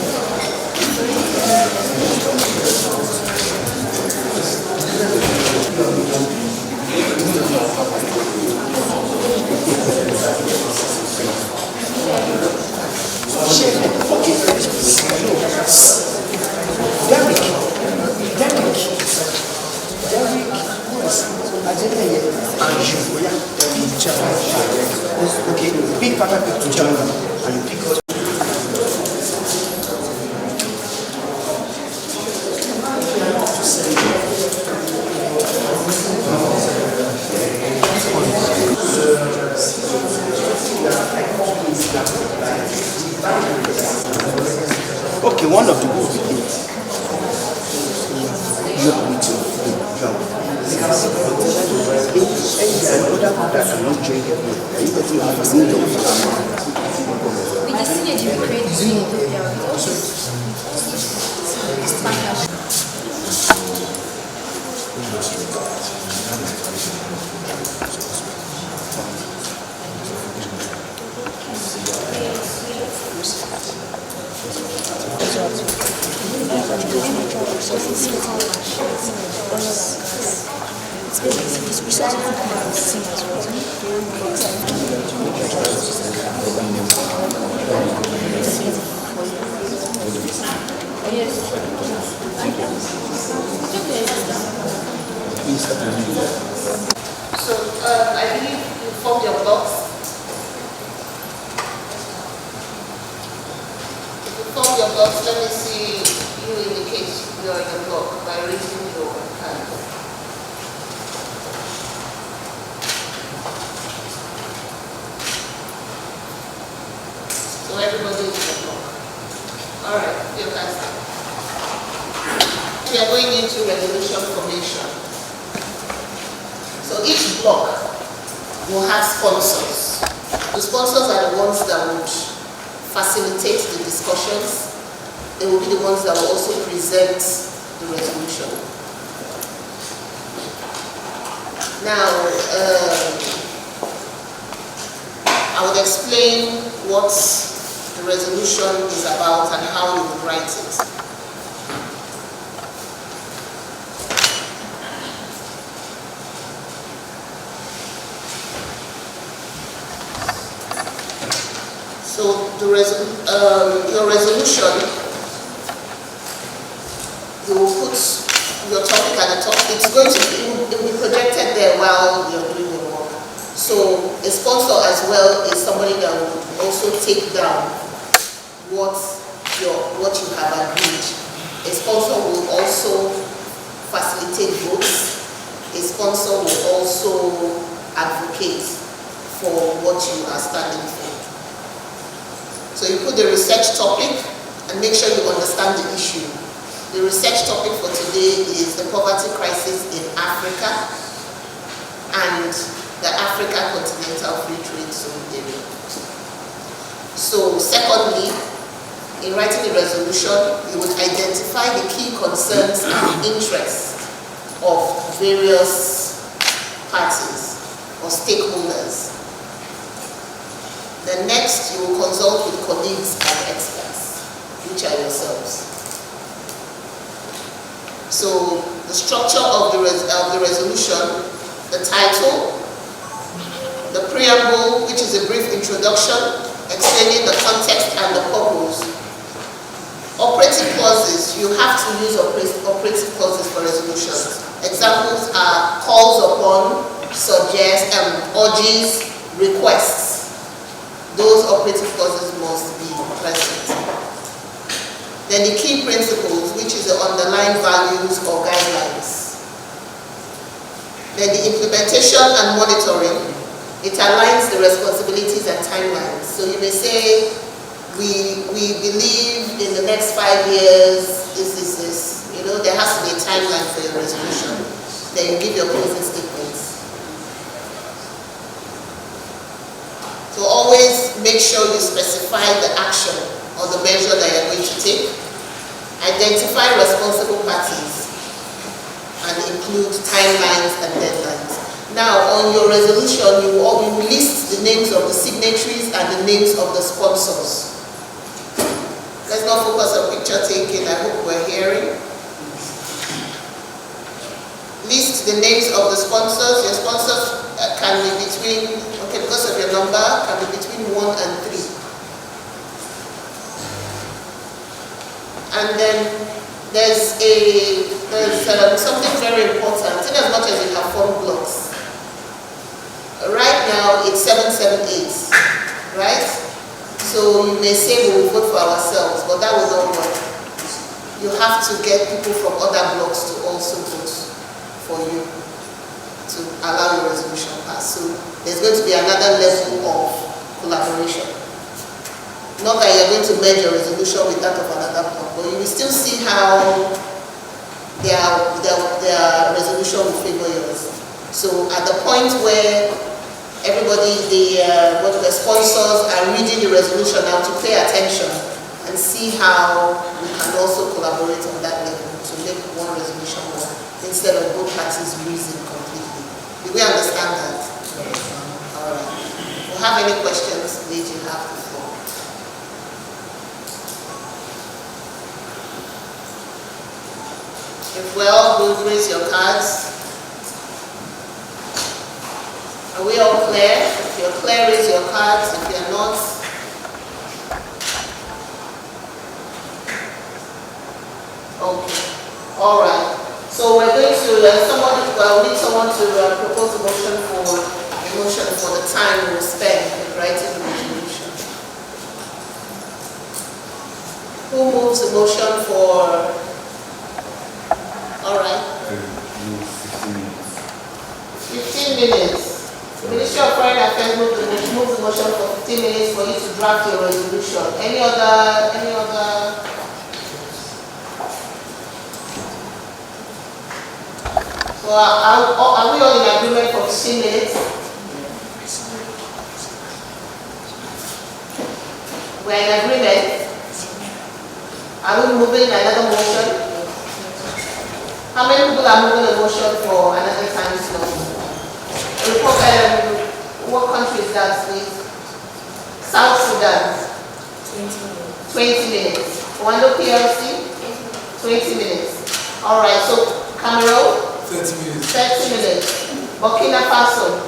Speaker 11: Okay, big papa pick to join and you pick us. Okay, one of the good things you are with your job. That cannot join the group. Are you getting a fascinating
Speaker 6: With the synergy we create between Ethiopia, we also expand.
Speaker 1: So I believe you formed your blocks. If you form your blocks, let me see you indicate you're in a block by raising your hand. So everybody is in a block. Alright, you can start. We are going into resolution formation. So each block will have sponsors. The sponsors are the ones that would facilitate the discussions. They will be the ones that will also present the resolution. Now, I would explain what the resolution is about and how you would write it. So your resolution, you will put your topic at the top. It's going to be, it will be projected there while you're doing your work. So a sponsor as well is somebody that will also take down what you have agreed. A sponsor will also facilitate votes. A sponsor will also advocate for what you are standing for. So you put the research topic and make sure you understand the issue. The research topic for today is the poverty crisis in Africa and the Africa Continental Free Trade Zone area. So secondly, in writing the resolution, you would identify the key concerns and interests of various parties or stakeholders. Then next, you will consult with colleagues and experts, which are yourselves. So the structure of the resolution, the title, the preamble, which is a brief introduction explaining the context and the purpose. Operative clauses, you have to use operative clauses for resolutions. Examples are calls upon, suggest, urges, requests. Those operative clauses must be present. Then the key principles, which is the underlying values or guidelines. Then the implementation and monitoring, it aligns the responsibilities and timelines. So you may say, we believe in the next 5 years, this. You know, there has to be a timeline for your resolution. Then you give your closing statements. So always make sure you specify the action or the measure that you're going to take. Identify responsible parties and include timelines and deadlines. Now, on your resolution, you will list the names of the signatories and the names of the sponsors. Let's not focus on picture taking, I hope we're hearing. List the names of the sponsors. Your sponsors can be between, okay, because of your number, can be between 1 and 3. And then there's something very important, in as much as you have phone blocks. Right now it's 778, right? So you may say we will vote for ourselves, but that will not work. You have to get people from other blocks to also vote for you to allow your resolution pass. So there's going to be another level of collaboration. Not that you're going to merge your resolution with that of another block, but you will still see how their resolution will favor yours. So at the point where everybody, the sponsors are reading the resolution now, to pay attention and see how we can also collaborate on that level to make one resolution work instead of both parties losing completely. Do we understand that? Yes. All right. If you have any questions, please, you have the floor. If we're all good, raise your cards. Are we all clear? If you're clear, raise your cards. If you're not, okay. All right. So we're going to, we need someone to propose a motion for the time we'll spend in writing the resolution. Who moves the motion for? All right. 15 minutes. The Ministry of Foreign Affairs moves the motion for 15 minutes for you to draft your resolution. Any other? So are we all in agreement for 15 minutes? We're in agreement. Are we moving another motion? How many people are moving a motion for another time slot? What country is that, please? South Sudan, 20 minutes. Rwanda PLC, 20 minutes. All right, so Cameroon,
Speaker 5: 30 minutes.
Speaker 1: 30 minutes. Burkina Faso,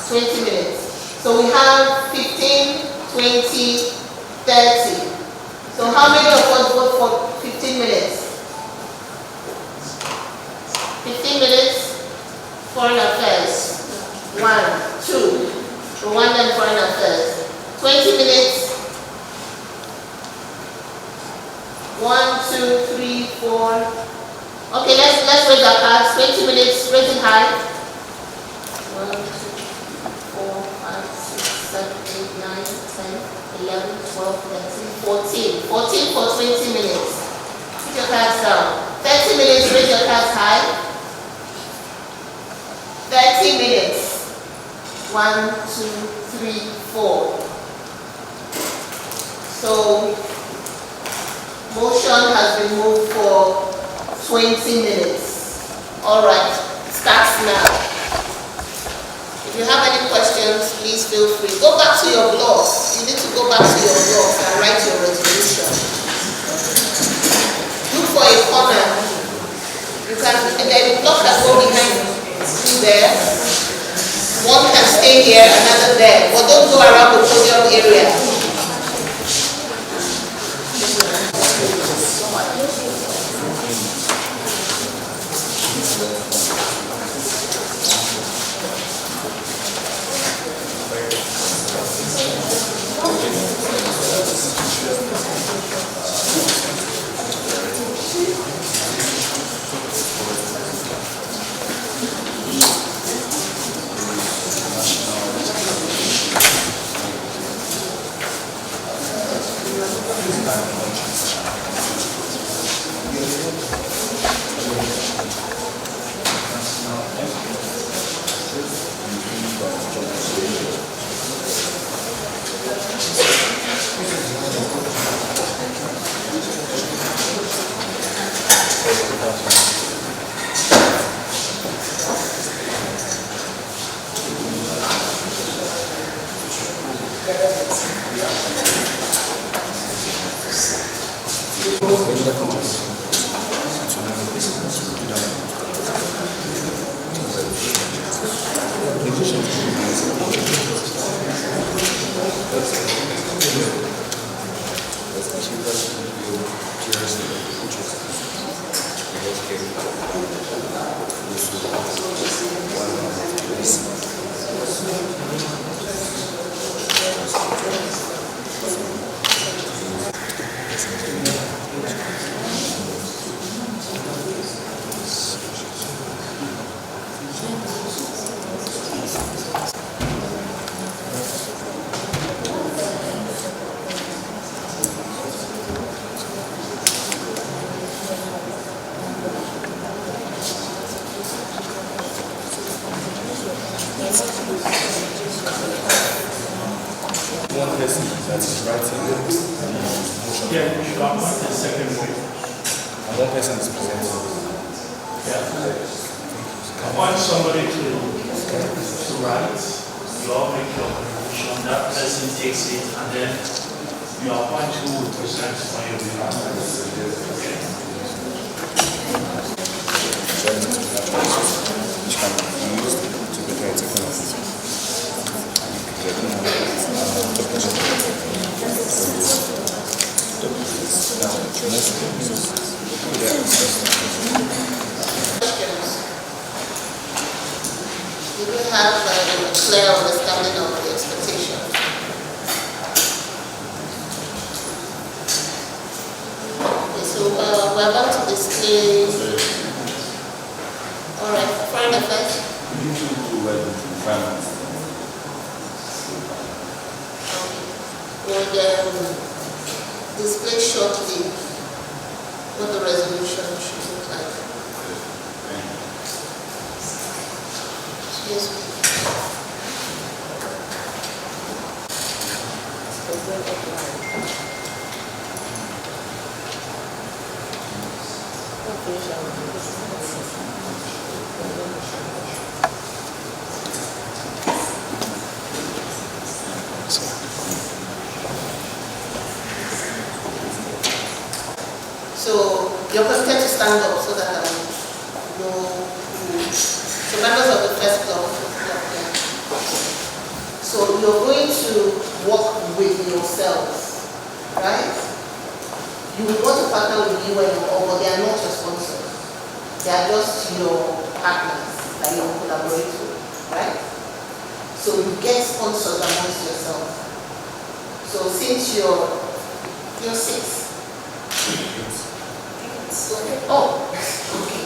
Speaker 1: 20 minutes. So we have 15, 20, 30. So how many of us vote for 15 minutes? 15 minutes, foreign affairs. 1, 2, Rwanda and foreign affairs. 20 minutes. 1, 2, 3, 4. Okay, let's raise our cards. 20 minutes, raise it high. 1, 2, 4, 5, 6, 7, 8, 9, 10, 11, 12, 13, 14. 14 for 20 minutes. Put your cards down. 30 minutes, raise your cards high. 30 minutes. 1, 2, 3, 4. So, motion has been moved for 20 minutes. All right, starts now. If you have any questions, please feel free. Go back to your blogs. You need to go back to your blogs and write your resolution. Look for a corner. You can, and then block can go behind you there. One can stay here, another there. But don't go around the podium area.
Speaker 13: One person that is writing the motion.
Speaker 2: Yeah, you should appoint a secretary.
Speaker 13: And one person is presenting.
Speaker 2: Yeah. Appoint somebody to write. You all make your contribution. That person takes it, and then you appoint who will present on your behalf. Okay.
Speaker 13: Which can be used to prepare a technology.
Speaker 1: Do you have a clear understanding of the expectation? Okay, so we're about to display. All right, foreign affairs. We'll display shortly what the resolution should look like. Yes.
Speaker 13: So.
Speaker 1: You're permitted to stand up so that no. So members of the first block. So you're going to work with yourselves, right? You will want to partner with you and your own, but they are not your sponsors. They are just your partners that you collaborate with, right? So you get sponsors amongst yourself. So since you're 6. Oh, okay.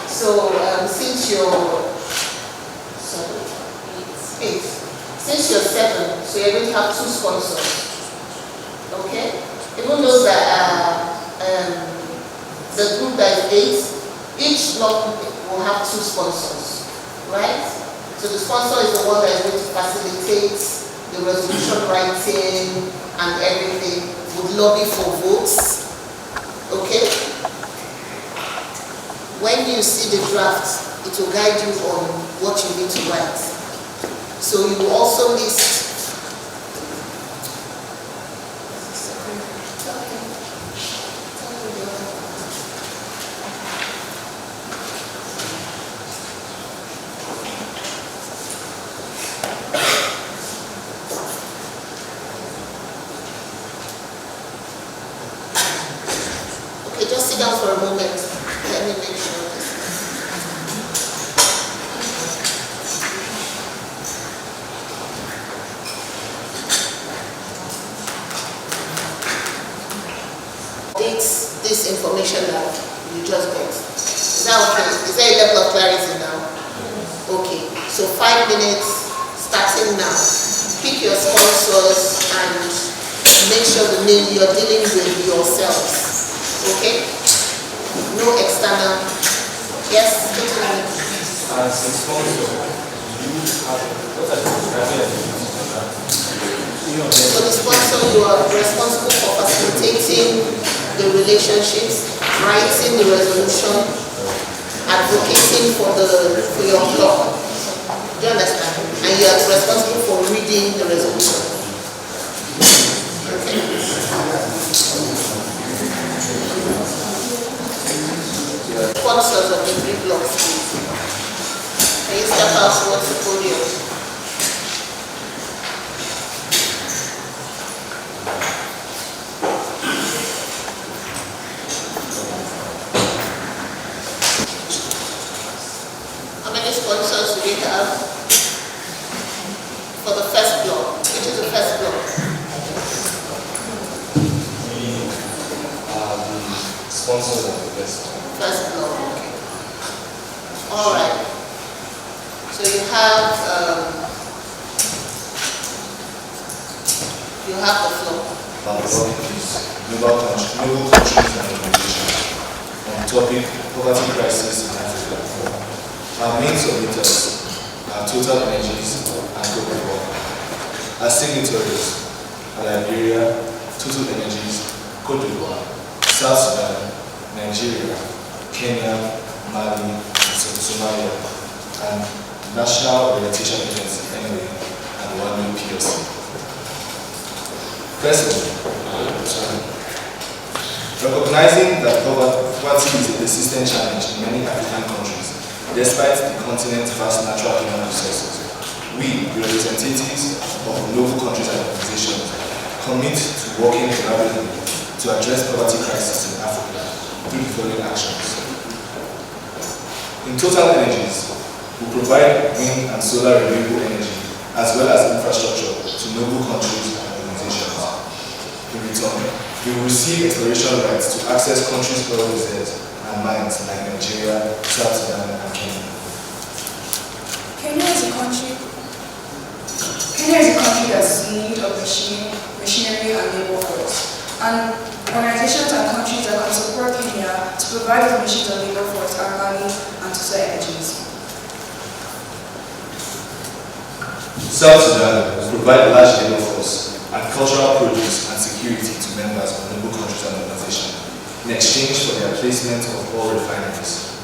Speaker 1: So since you're 8. Since you're 7, so you're going to have 2 sponsors. Okay? Even those that are the group that is 8, each block will have 2 sponsors. Right? So the sponsor is the one that is going to facilitate the resolution writing and everything, would lobby for votes. Okay? When you see the draft, it will guide you on what you need to write. So you will also list okay, just sit down for a moment. Let me make sure. This information that you just got. Is that okay? Is there a level of clarity now? Okay. So 5 minutes starting now. Pick your sponsors and make sure the name you're dealing with yourselves. Okay? No external. Yes?
Speaker 16: As a sponsor, you have what are the
Speaker 1: So the sponsor, you are responsible for facilitating the relationships, writing the resolution, advocating for your block. Do you understand? And you are responsible for reading the resolution. Okay. Sponsors of the 3 blocks, please. Can you step out towards the podium? Sponsors do we have for the first block? Which is the first block?
Speaker 16: The sponsors of the
Speaker 1: first block, okay. Alright. So you have the floor.
Speaker 13: Our topic is global countries and organizations on topic poverty crisis in Africa. Our main submitters are Total Energies and Global Work. As signatories are Liberia, Total Energies, Cote d'Ivoire, South Sudan, Nigeria, Kenya, Mali, and Somalia, and National Orientation Agency (NOA) and One PLC. Firstly, recognizing that poverty is a persistent challenge in many African countries, despite the continent's vast natural human resources, we, the representatives of local countries and organizations, commit to working collaboratively to address poverty crisis in Africa through the following actions. In Total Energies, we provide wind and solar renewable energy as well as infrastructure to local countries and organizations. In return, we will receive exploration rights to access countries' oil reserves and mines like Nigeria, South Sudan, and Kenya.
Speaker 10: Kenya is a country that's in need of machinery and labor force. And organizations and countries that can support Kenya to provide the machines and labor force are Mali and Total Energies.
Speaker 13: South Sudan will provide large labor force, agricultural produce, and security to members of local countries and organizations in exchange for their placement of oil refineries.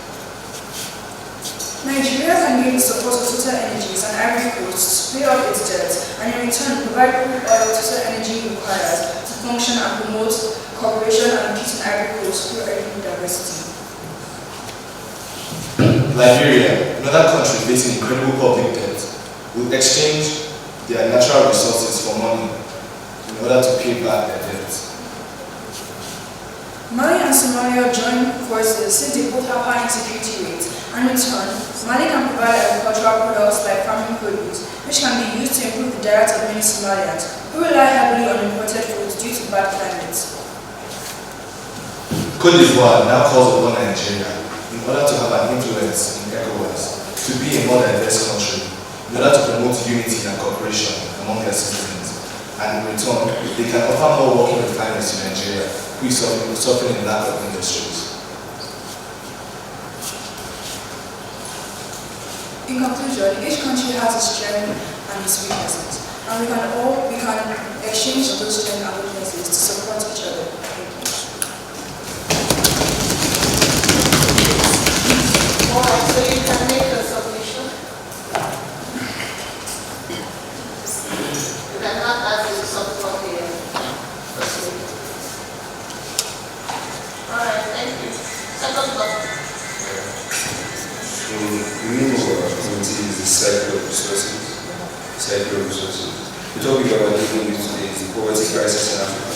Speaker 10: Nigeria can gain the support of Total Energies and Ivory Coast to pay off its debts and in return provide crude oil Total Energy requires to function and promote cooperation and peace in Ivory Coast through ethnic diversity.
Speaker 13: Liberia, another country facing incredible public debt, will exchange their natural resources for money in order to pay back their debts.
Speaker 10: Mali and Somalia join forces since they both have high insecurity rates, and in turn, Mali can provide agricultural products like farming produce, which can be used to improve the diet of many Somalians, who rely heavily on imported foods due to bad climates.
Speaker 13: Côte d'Ivoire now calls upon Nigeria, in order to have an influence in ECOWAS, to be a more diverse country, in order to promote unity and cooperation among their citizens. And in return, they can offer more working refineries to Nigeria, who is suffering in lack of industries.
Speaker 10: In conclusion, each country has its strengths and its weaknesses, and we can exchange those strengths and weaknesses to support each other.
Speaker 1: Alright, so you can make a submission. You can have that in support here. Alright, thank you. Second topic.
Speaker 8: So the name of our committee is the cycle of resources. The topic about dealing with today is the poverty crisis in Africa.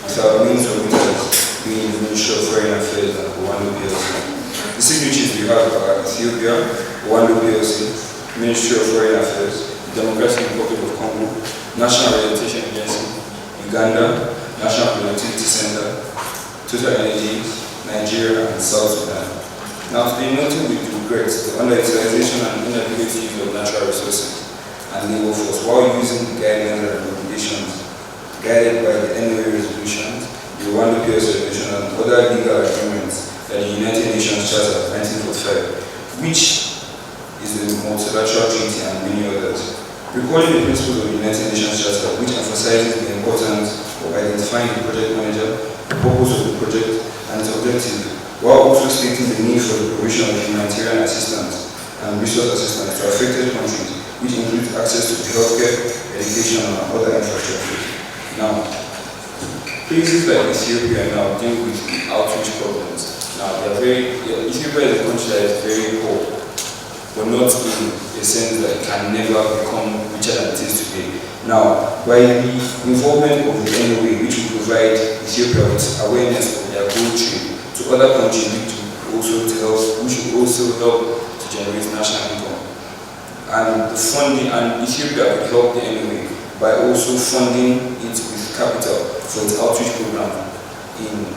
Speaker 8: With our main submitters being the Ministry of Foreign Affairs and Rwanda PLC. The signatories we have are Ethiopia, Rwanda PLC, Ministry of Foreign Affairs, the Democratic Republic of Congo, National Orientation Agency, Uganda, National Productivity Center, Total Energies, Nigeria, and South Sudan. Now, to be noted with regret the underutilization and inability use of natural resources and labor force while using the guidelines and recommendations guided by the NOA resolutions, the Rwanda PLC resolution, and other legal agreements that the United Nations Charter of 1945, which is the multilateral treaty and many others. Recalling the principles of the United Nations Charter, which emphasizes the importance of identifying the project manager, the purpose of the project, and its objective, while also stating the need for the provision of humanitarian assistance and resource assistance to affected countries, which includes access to healthcare, education, and other infrastructure. Now, places like Ethiopia now deal with outreach problems. Now, Ethiopia is a country that is very poor, but not in a sense that it can never become richer than it is today. Now, by the involvement of the NOA, which will provide Ethiopia with awareness of their gold trade to other countries, which will also help to generate national income. And the funding, and Ethiopia would help the NOA by also funding it with capital for its outreach program in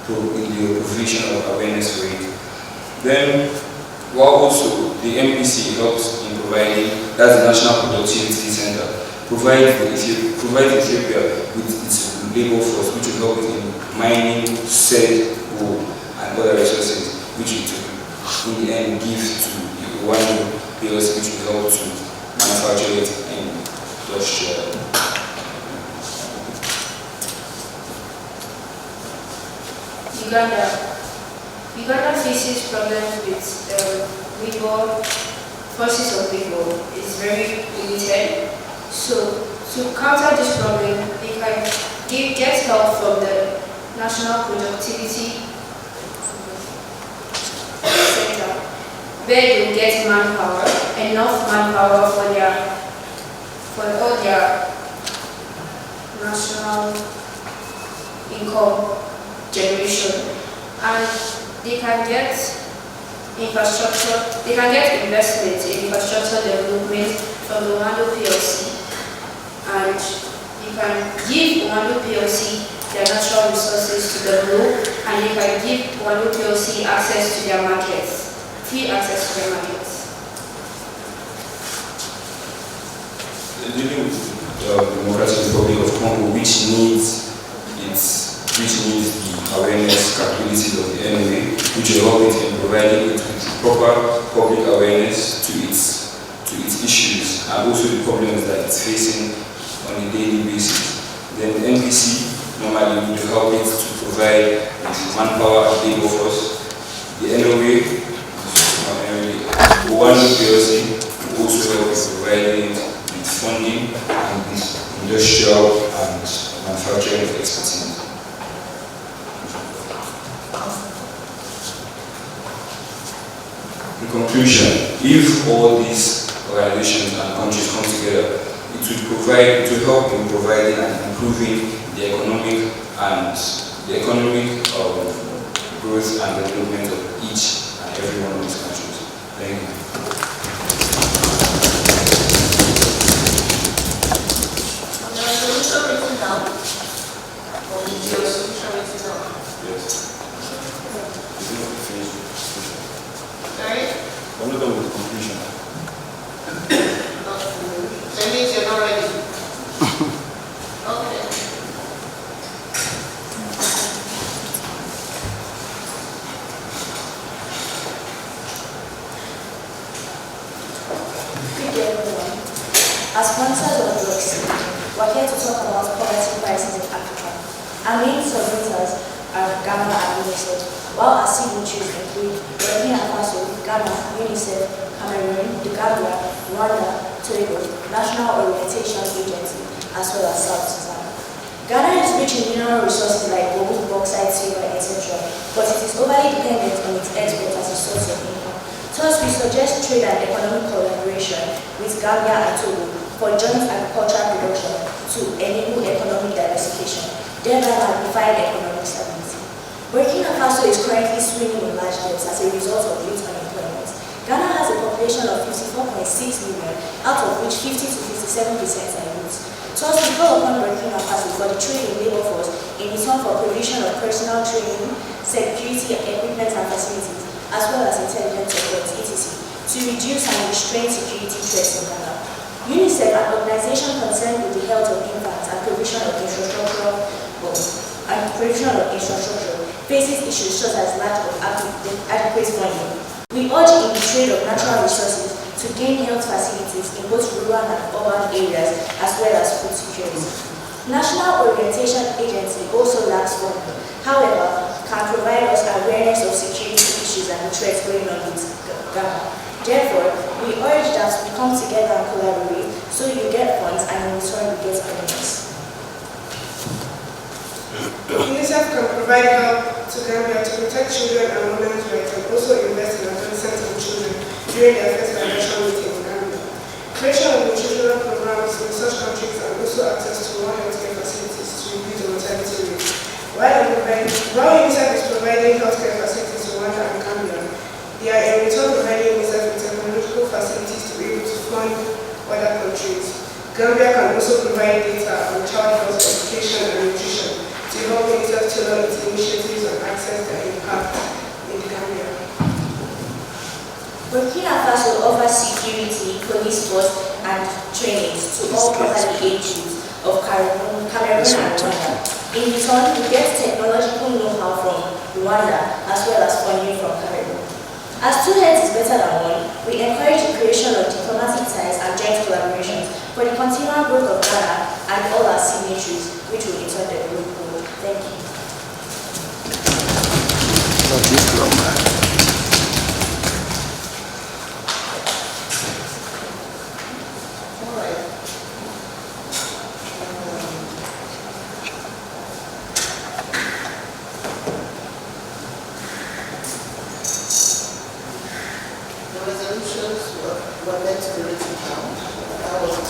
Speaker 8: the provision of awareness for it. Then, while also the MPC helps in providing, that's the National Productivity Center, provide Ethiopia with its labor force, which will help it in mining, said gold, and other resources, which it will in the end give to the Rwanda PLC, which will help to manufacture it in industrial.
Speaker 12: Uganda faces problems with labor, forces of labor is very limited. So to counter this problem, they can get help from the National Productivity Center, where they will get manpower, enough manpower for all their national income generation, and they can get infrastructure, they can get investment in infrastructure development from the Rwanda PLC, and they can give Rwanda PLC their natural resources to develop, and they can give Rwanda PLC access to their markets, free access to their markets.
Speaker 8: Dealing with the Democratic Republic of Congo, which needs the awareness capabilities of the NOA, which will help it in providing it with proper public awareness to its issues and also the problems that it's facing on a daily basis. Then the NPC normally would help it to provide with manpower and labor force. The NOA One PLC will also help in providing with funding and with industrial and manufacturing expertise. In conclusion, if all these organizations and countries come together, it will help in providing and improving the economic growth and development of each and every one of these countries. Thank you.
Speaker 1: On the resolution written down, or is the resolution written down?
Speaker 8: Yes.
Speaker 1: Sorry?
Speaker 8: I'm not done with the conclusion.
Speaker 1: That means you're not ready. Okay.
Speaker 6: Good day, everyone. As sponsors of the Brexit, we're here to talk about poverty crisis in Africa. Our main submitters are Ghana and UNICEF, while our signatories include Burkina Faso, Ghana, UNICEF, Cameroon, the Gambia, Rwanda, Togo, National Orientation Agency, as well as South Sudan. Ghana is rich in mineral resources like gold, bauxite, silver, etc., but it is overly dependent on its export as a source of income. Thus, we suggest trade and economic collaboration with Gambia and Togo for joint agricultural production to enable economic diversification, thereby magnifying economic stability. Burkina Faso is currently swimming in large debts as a result of youth unemployment. Ghana has a population of 54.6 million, out of which 50 to 57% are youth. Thus, we call upon Burkina Faso for the trade in labor force in return for provision of personal training, security equipment and facilities, as well as intelligence support, etc., to reduce and restrain security threats in Ghana. UNICEF, an organization concerned with the health of infants and provision of infrastructure, faces issues such as lack of adequate funding. We urge in the trade of natural resources to gain health facilities in both rural and urban areas, as well as food security. National Orientation Agency also lacks funding, however, can provide us awareness of security issues and the threats going on with Ghana. Therefore, we urge that we come together and collaborate so you get funds and in return we get awareness.
Speaker 9: UNICEF can provide help to Gambia to protect children and women's rights and also invest in adolescents and children during their first financial meeting in Gambia. Creation of nutritional programs in such countries and also access to more healthcare facilities to reduce the mortality rate. While UNICEF is providing healthcare facilities to Rwanda and Gambia, they are in return providing UNICEF with technological facilities to be able to fund other countries. Gambia can also provide data on child health, education and nutrition to help UNICEF tailor its initiatives and access their impact in the Gambia.
Speaker 6: Burkina Faso offers security, police force, and trainings to all properly aged youth of Cameroon and Rwanda. In return, we get technological know-how from Rwanda as well as funding from Cameroon. As two heads is better than one, we encourage the creation of diplomatic ties and joint collaborations for the continual growth of Ghana and all our signatories, which will in turn develop the world. Thank you.
Speaker 1: Were meant to be written down. That was the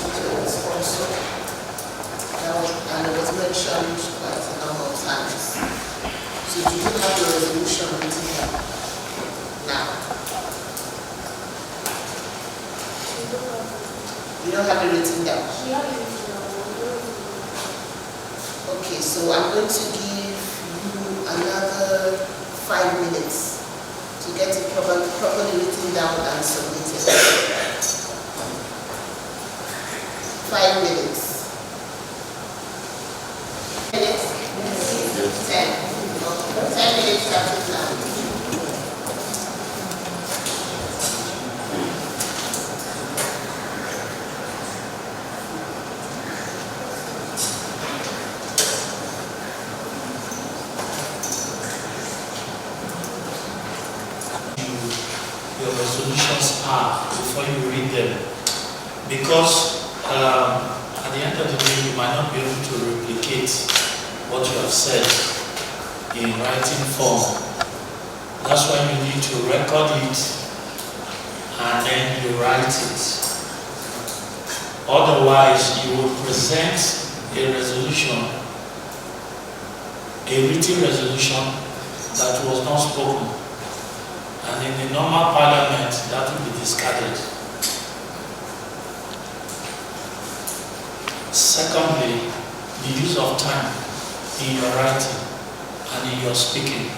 Speaker 1: sponsor. And it was mentioned quite a number of times. So do you have the resolution written down now? You don't have it written down? Okay, so I'm going to give you another 5 minutes to get it properly written down and submitted. 5 minutes. 10 minutes starting now.
Speaker 2: your resolutions are before you read them. Because at the end of the day, you might not be able to replicate what you have said in writing form. That's why you need to record it and then you write it. Otherwise, you will present a resolution, a written resolution that was not spoken. And in the normal parliament, that will be discarded. Secondly, the use of time in your writing and in your speaking.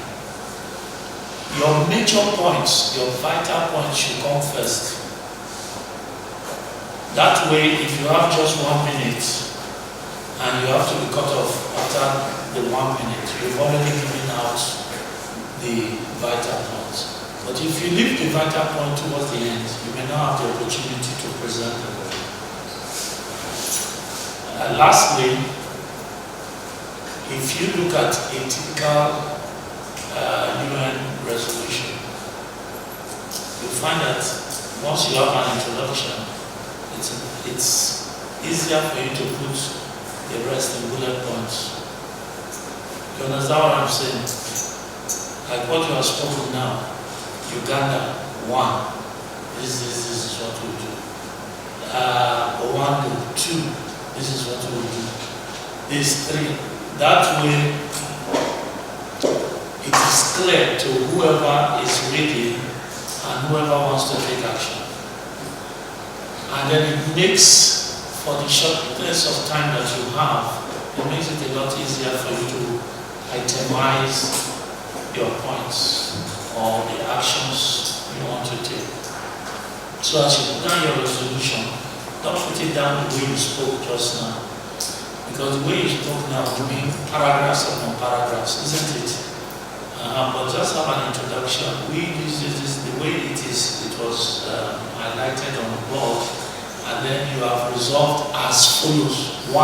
Speaker 2: Your major points, your vital points should come first. That way, if you have just 1 minute and you have to be cut off after the 1 minute, you've already given out the vital points. But if you leave the vital point towards the end, you may not have the opportunity to present them. Lastly, if you look at a typical UN resolution, you find that once you have an introduction, it's easier for you to put the rest in bullet points. You understand what I'm saying? Like what you have spoken now, Uganda, 1, this is what we do. Rwanda, 2, this is what we do. This 3. That way, it is clear to whoever is reading and whoever wants to take action. And then it makes, for the shortness of time that you have, it makes it a lot easier for you to itemize your points or the actions you want to take. So as you put down your resolution, don't put it down the way you spoke just now. Because the way you spoke now will mean paragraphs upon paragraphs, isn't it? But just have an introduction. We use this the way it was highlighted on the board, and then you have resolved as follows: 1,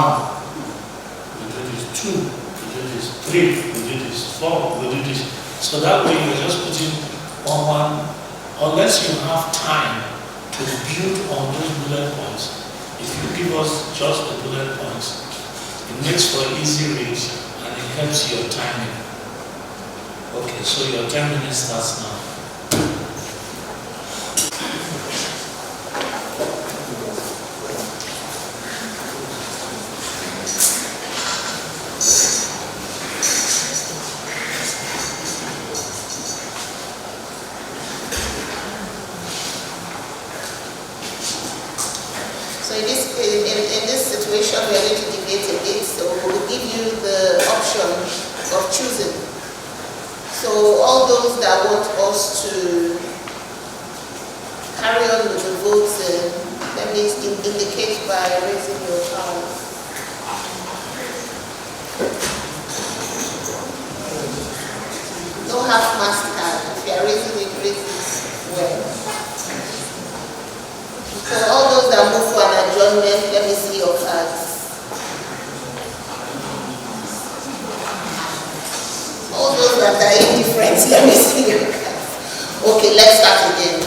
Speaker 2: we do this; 2, we do this; 3, we do this; 4, we do this. So that way you're just putting on one, unless you have time to build on those bullet points. If you give us just the bullet points, it makes for easy read and it helps your timing. Okay, so your 10 minutes starts now.
Speaker 1: So in this situation, we are going to debate a bit. So we'll give you the option of choosing. So all those that want us to carry on with the voting, let me indicate by raising your hand. No half-mast card. If you are raising it, raise it well. So all those that move for an adjournment, let me see your cards. All those that are indifferent, let me see your cards. Okay, let's start again.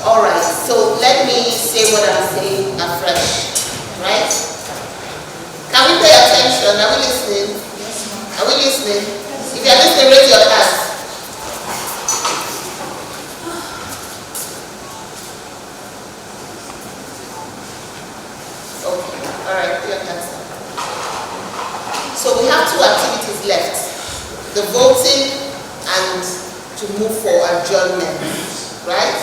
Speaker 1: Alright, so let me say what I'm saying afresh. Right? Can we pay attention? Are we listening? Are we listening? If you are listening, raise your hands. Okay, alright, put your hands down. So we have 2 activities left. The voting and to move for adjournment. Right?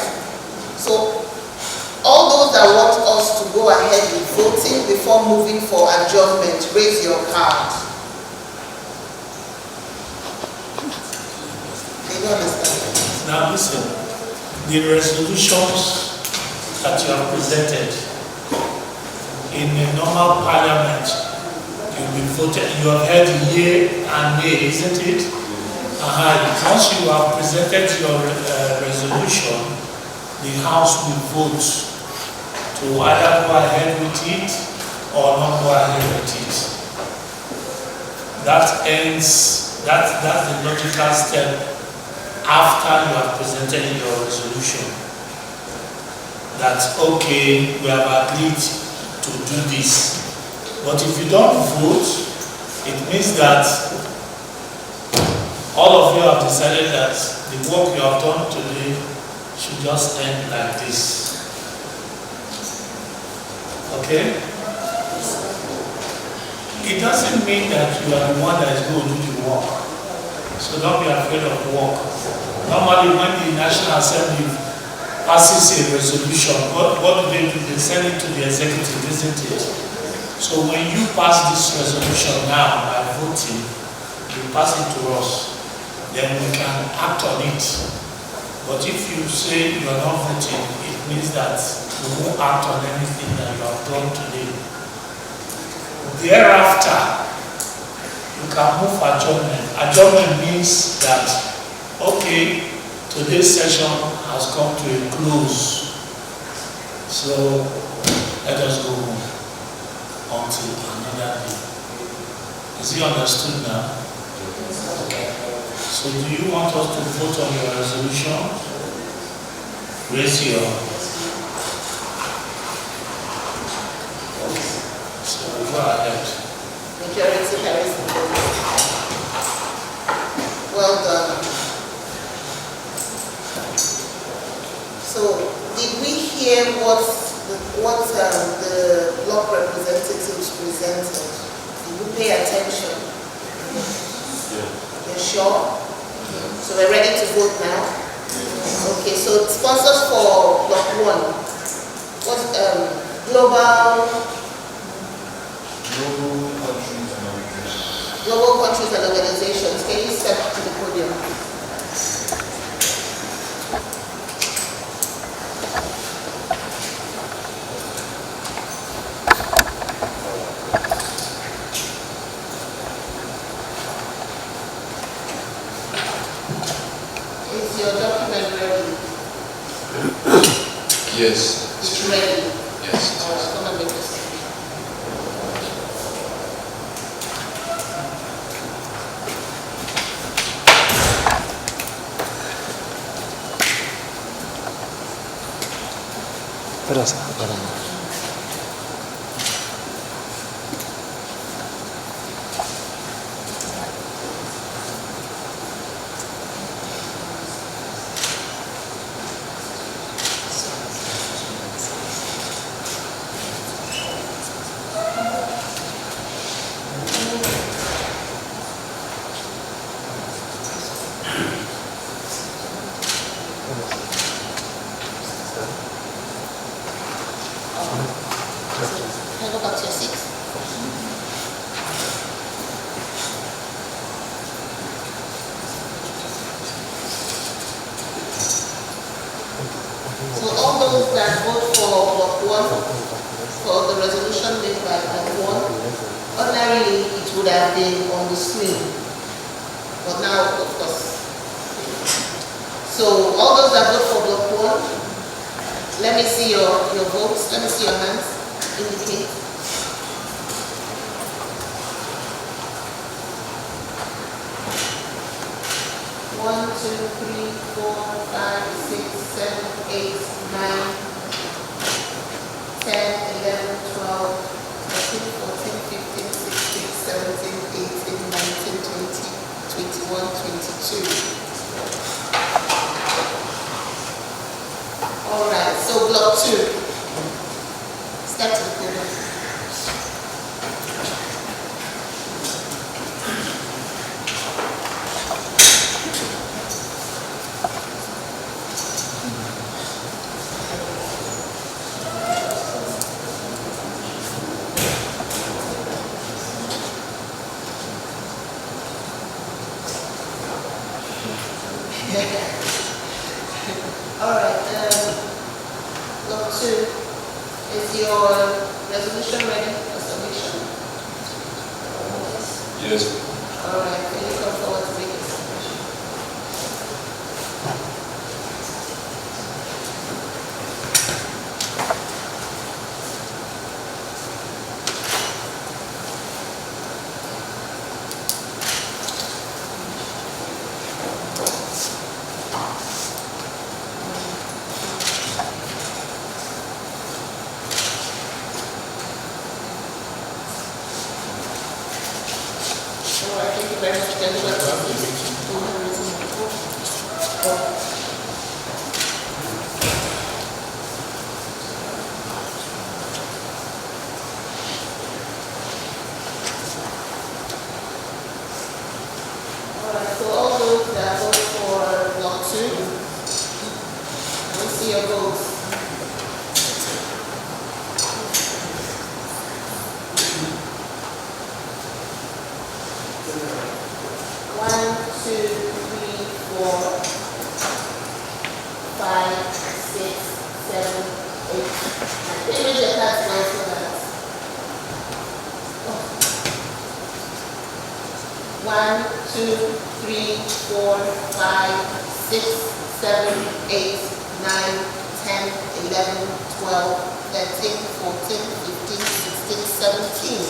Speaker 1: So all those that want us to go ahead with voting before moving for adjournment, raise your card. They don't understand.
Speaker 2: Now listen, the resolutions that you have presented in a normal parliament, you'll be voted, you have heard yea and nay, isn't it? Once you have presented your resolution, the House will vote to either go ahead with it or not go ahead with it. That ends, that's the logical step after you have presented your resolution that, okay, we have agreed to do this. But if you don't vote, it means that all of you have decided that the work you have done today should just end like this. Okay? It doesn't mean that you are the one that is going to do the work. So don't be afraid of work. Normally when the National Assembly passes a resolution, what do? They send it to the executive, isn't it? So when you pass this resolution now by voting, you pass it to us, then we can act on it. But if you say you are not voting, it means that you won't act on anything that you have done today. Thereafter, you can move adjournment. Adjournment means that, okay, today's session has come to a close. So let us go home until another day. Is it understood now? Okay. So do you want us to vote on your resolution? Raise your hand. So go ahead.
Speaker 1: Majority carries the vote. Well done. So did we hear what the block representatives presented? Did we pay attention?
Speaker 8: Yeah.
Speaker 1: You're sure? So we're ready to vote now? Okay, so sponsors for block 1. What global countries and organizations. Can you step to the podium? Is your document ready?
Speaker 17: Yes.
Speaker 1: It's ready.
Speaker 17: Yes.
Speaker 1: All right, come and make this. Can I go back to your seat? So all those that vote for block 1, for the resolution made by block 1, ordinarily it would have been on the screen. But now, of course. So all those that vote for block 1, let me see your votes. Let me see your hands. Indicate. One, two, three, 4, 5, 6, 7, 8, 9, 10, 11, 12, 13, 14, 15, 16, 17, 18, 19, 20, 21, 22. All right, so block 2. Step to the podium. All right, block 2. Is your resolution ready for submission?
Speaker 17: Yes.
Speaker 1: All right, can you come forward to make a submission? 2, 3, 4, 5, 6, 7, 8, 9, 10, 11, 12, 13, 14, 15, 16, 17.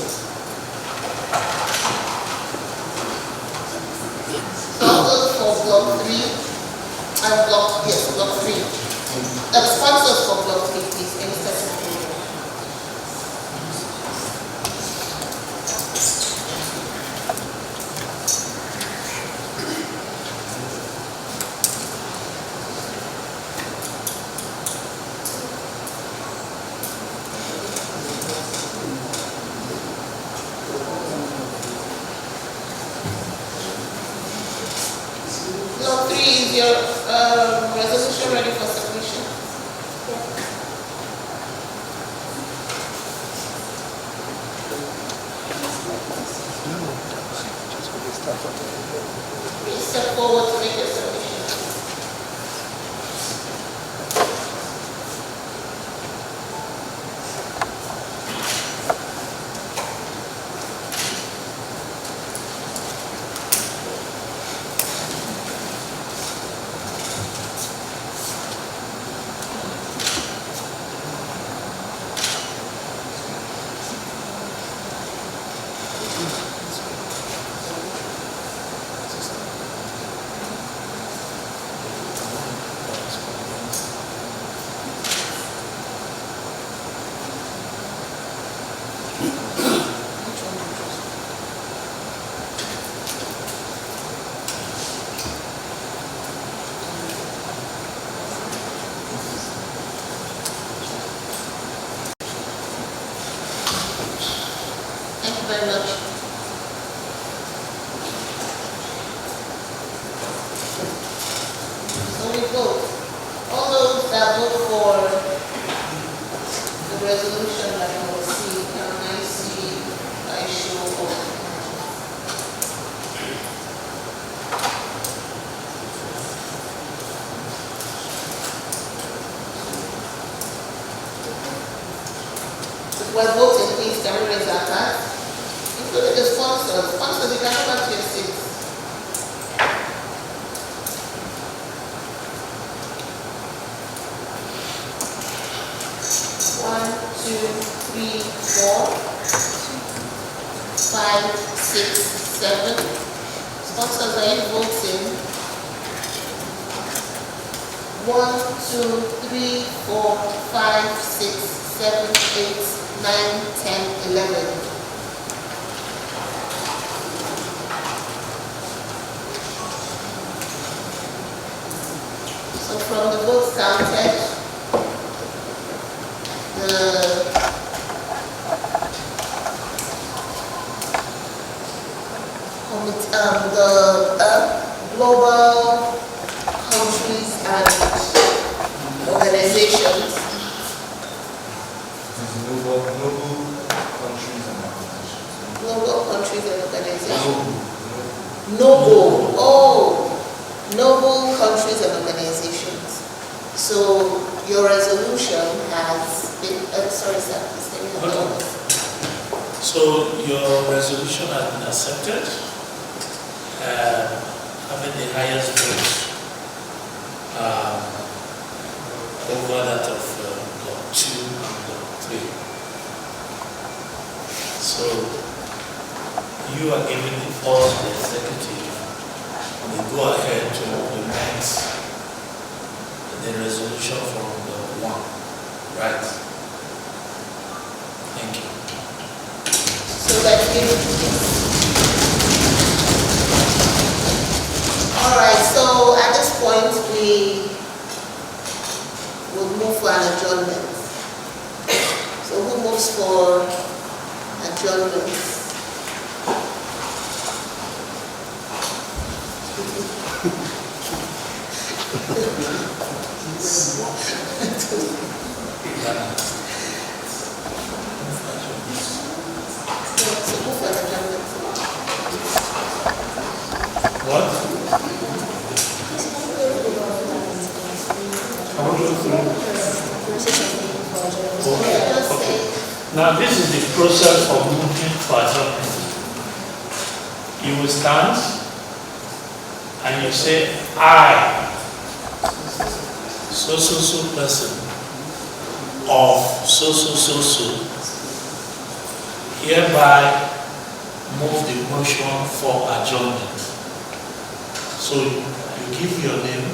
Speaker 1: So all those for block 3 and block 3. The sponsors for block 3, please, any specific. Block 3 is your resolution ready for submission? Please step forward to make your submission. Thank you very much. So we vote. All those that vote for the resolution that I will see, can I see by show of we're voting, please, can we raise our hand? Including the sponsors. Sponsors, you can come back to your seats. One, two, three, 4, 5, 6, 7. Sponsors, are you voting? 1, 2, 3, 4, 5, 6, 7, 8, 9, 10, 11. So from the votes counted, the global countries and organizations.
Speaker 16: Global countries and organizations.
Speaker 1: Global countries and organizations. Noble. Oh, noble countries and organizations. So your resolution has been. Sorry, sir.
Speaker 2: So your resolution has been accepted, having the highest vote over that of block 2 and block 3. So you are giving us, the executive, the go ahead to implement the resolution from block 1, right? Thank you.
Speaker 1: So that all right, so at this point we will move for an adjournment. So who moves for adjournment?
Speaker 2: What? Okay. Now this is the process of moving for adjournment. You will stand, and you say, I, so person of so hereby move the motion for adjournment. So you give your name,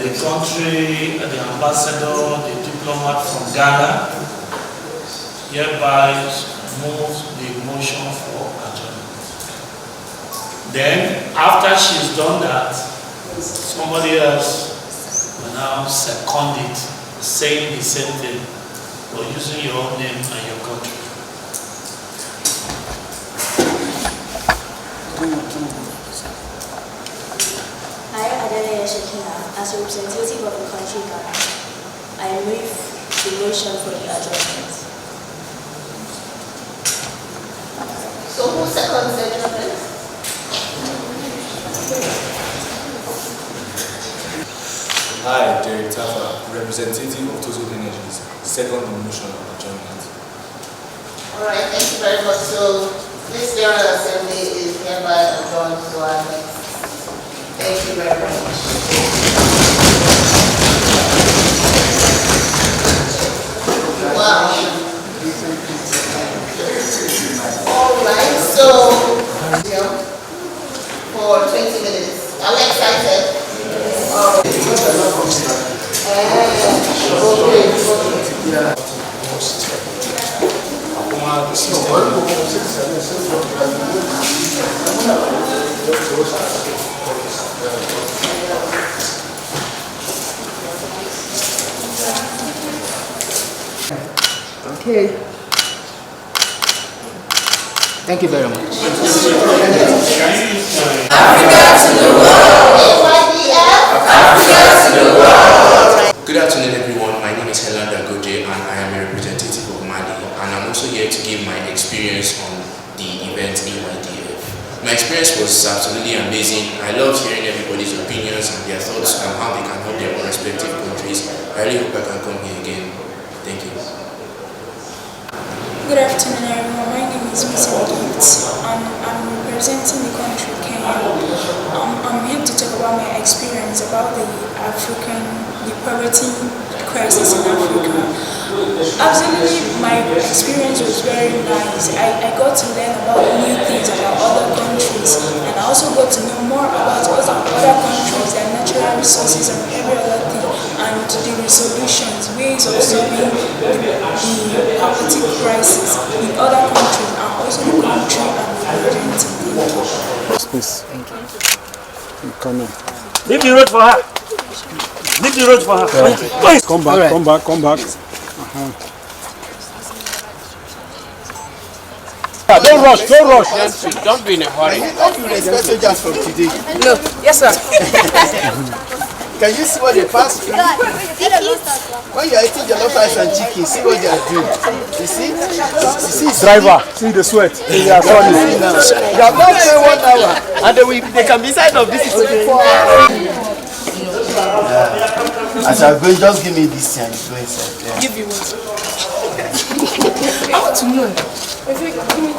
Speaker 2: the country, the ambassador, the diplomat from Ghana hereby moves the motion for adjournment. Then, after she's done that, somebody else will now second it, saying the same thing, but using your own name and your country.
Speaker 6: I, Adeleye Shekina, as a representative of the country Ghana, I move the motion for the adjournment.
Speaker 1: So who seconds the adjournment?
Speaker 13: I, Derek Tafa, representative of Total Energies, second the motion of adjournment.
Speaker 1: Alright, thank you very much. So this General Assembly is hereby adjourned to our next. Thank you very much. Wow. Alright, so for 20 minutes. Are we excited?
Speaker 17: Okay. Thank you very much.
Speaker 14: Africa to the world! Africa to the world! Good afternoon, everyone. My name is Helen Dagoje, and I am a representative of Mali, and I'm also here to give my experience on the event AYDF. My experience was absolutely amazing. I loved hearing everybody's opinions and their thoughts on how they can help their own respective countries. I really hope I can come here again. Thank you.
Speaker 18: Good afternoon, everyone. My name is Missy Gifts. I'm representing the country Kenya. I'm here to talk about my experience about the poverty crisis in Africa. Absolutely, my experience was very nice. I got to learn about new things about other countries, and I also got to know more about other countries, their natural resources and every other thing, and the resolutions, ways of solving the poverty crisis in other countries, and also the country and the region.
Speaker 19: Please. Thank you. Come in.
Speaker 20: Leave the road for her. Leave the road for her.
Speaker 19: Please. Come back, come back, come back.
Speaker 20: Don't rush, don't rush.
Speaker 17: Don't be in a hurry.
Speaker 11: Don't you respect soldiers from today?
Speaker 17: No. Yes, sir.
Speaker 11: Can you see what they pass through? When you are eating jollof rice and chicken, see what they are doing. You see?
Speaker 19: Driver, see the sweat. They are funny.
Speaker 11: They have not played 1 hour. And they can be inside of this 24 hours. As I'm going, just give me this and go inside. Yeah.
Speaker 17: Give you what? I want to know. If you give me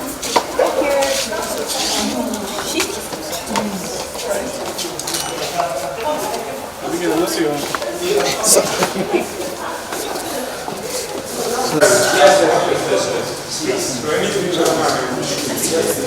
Speaker 19: So,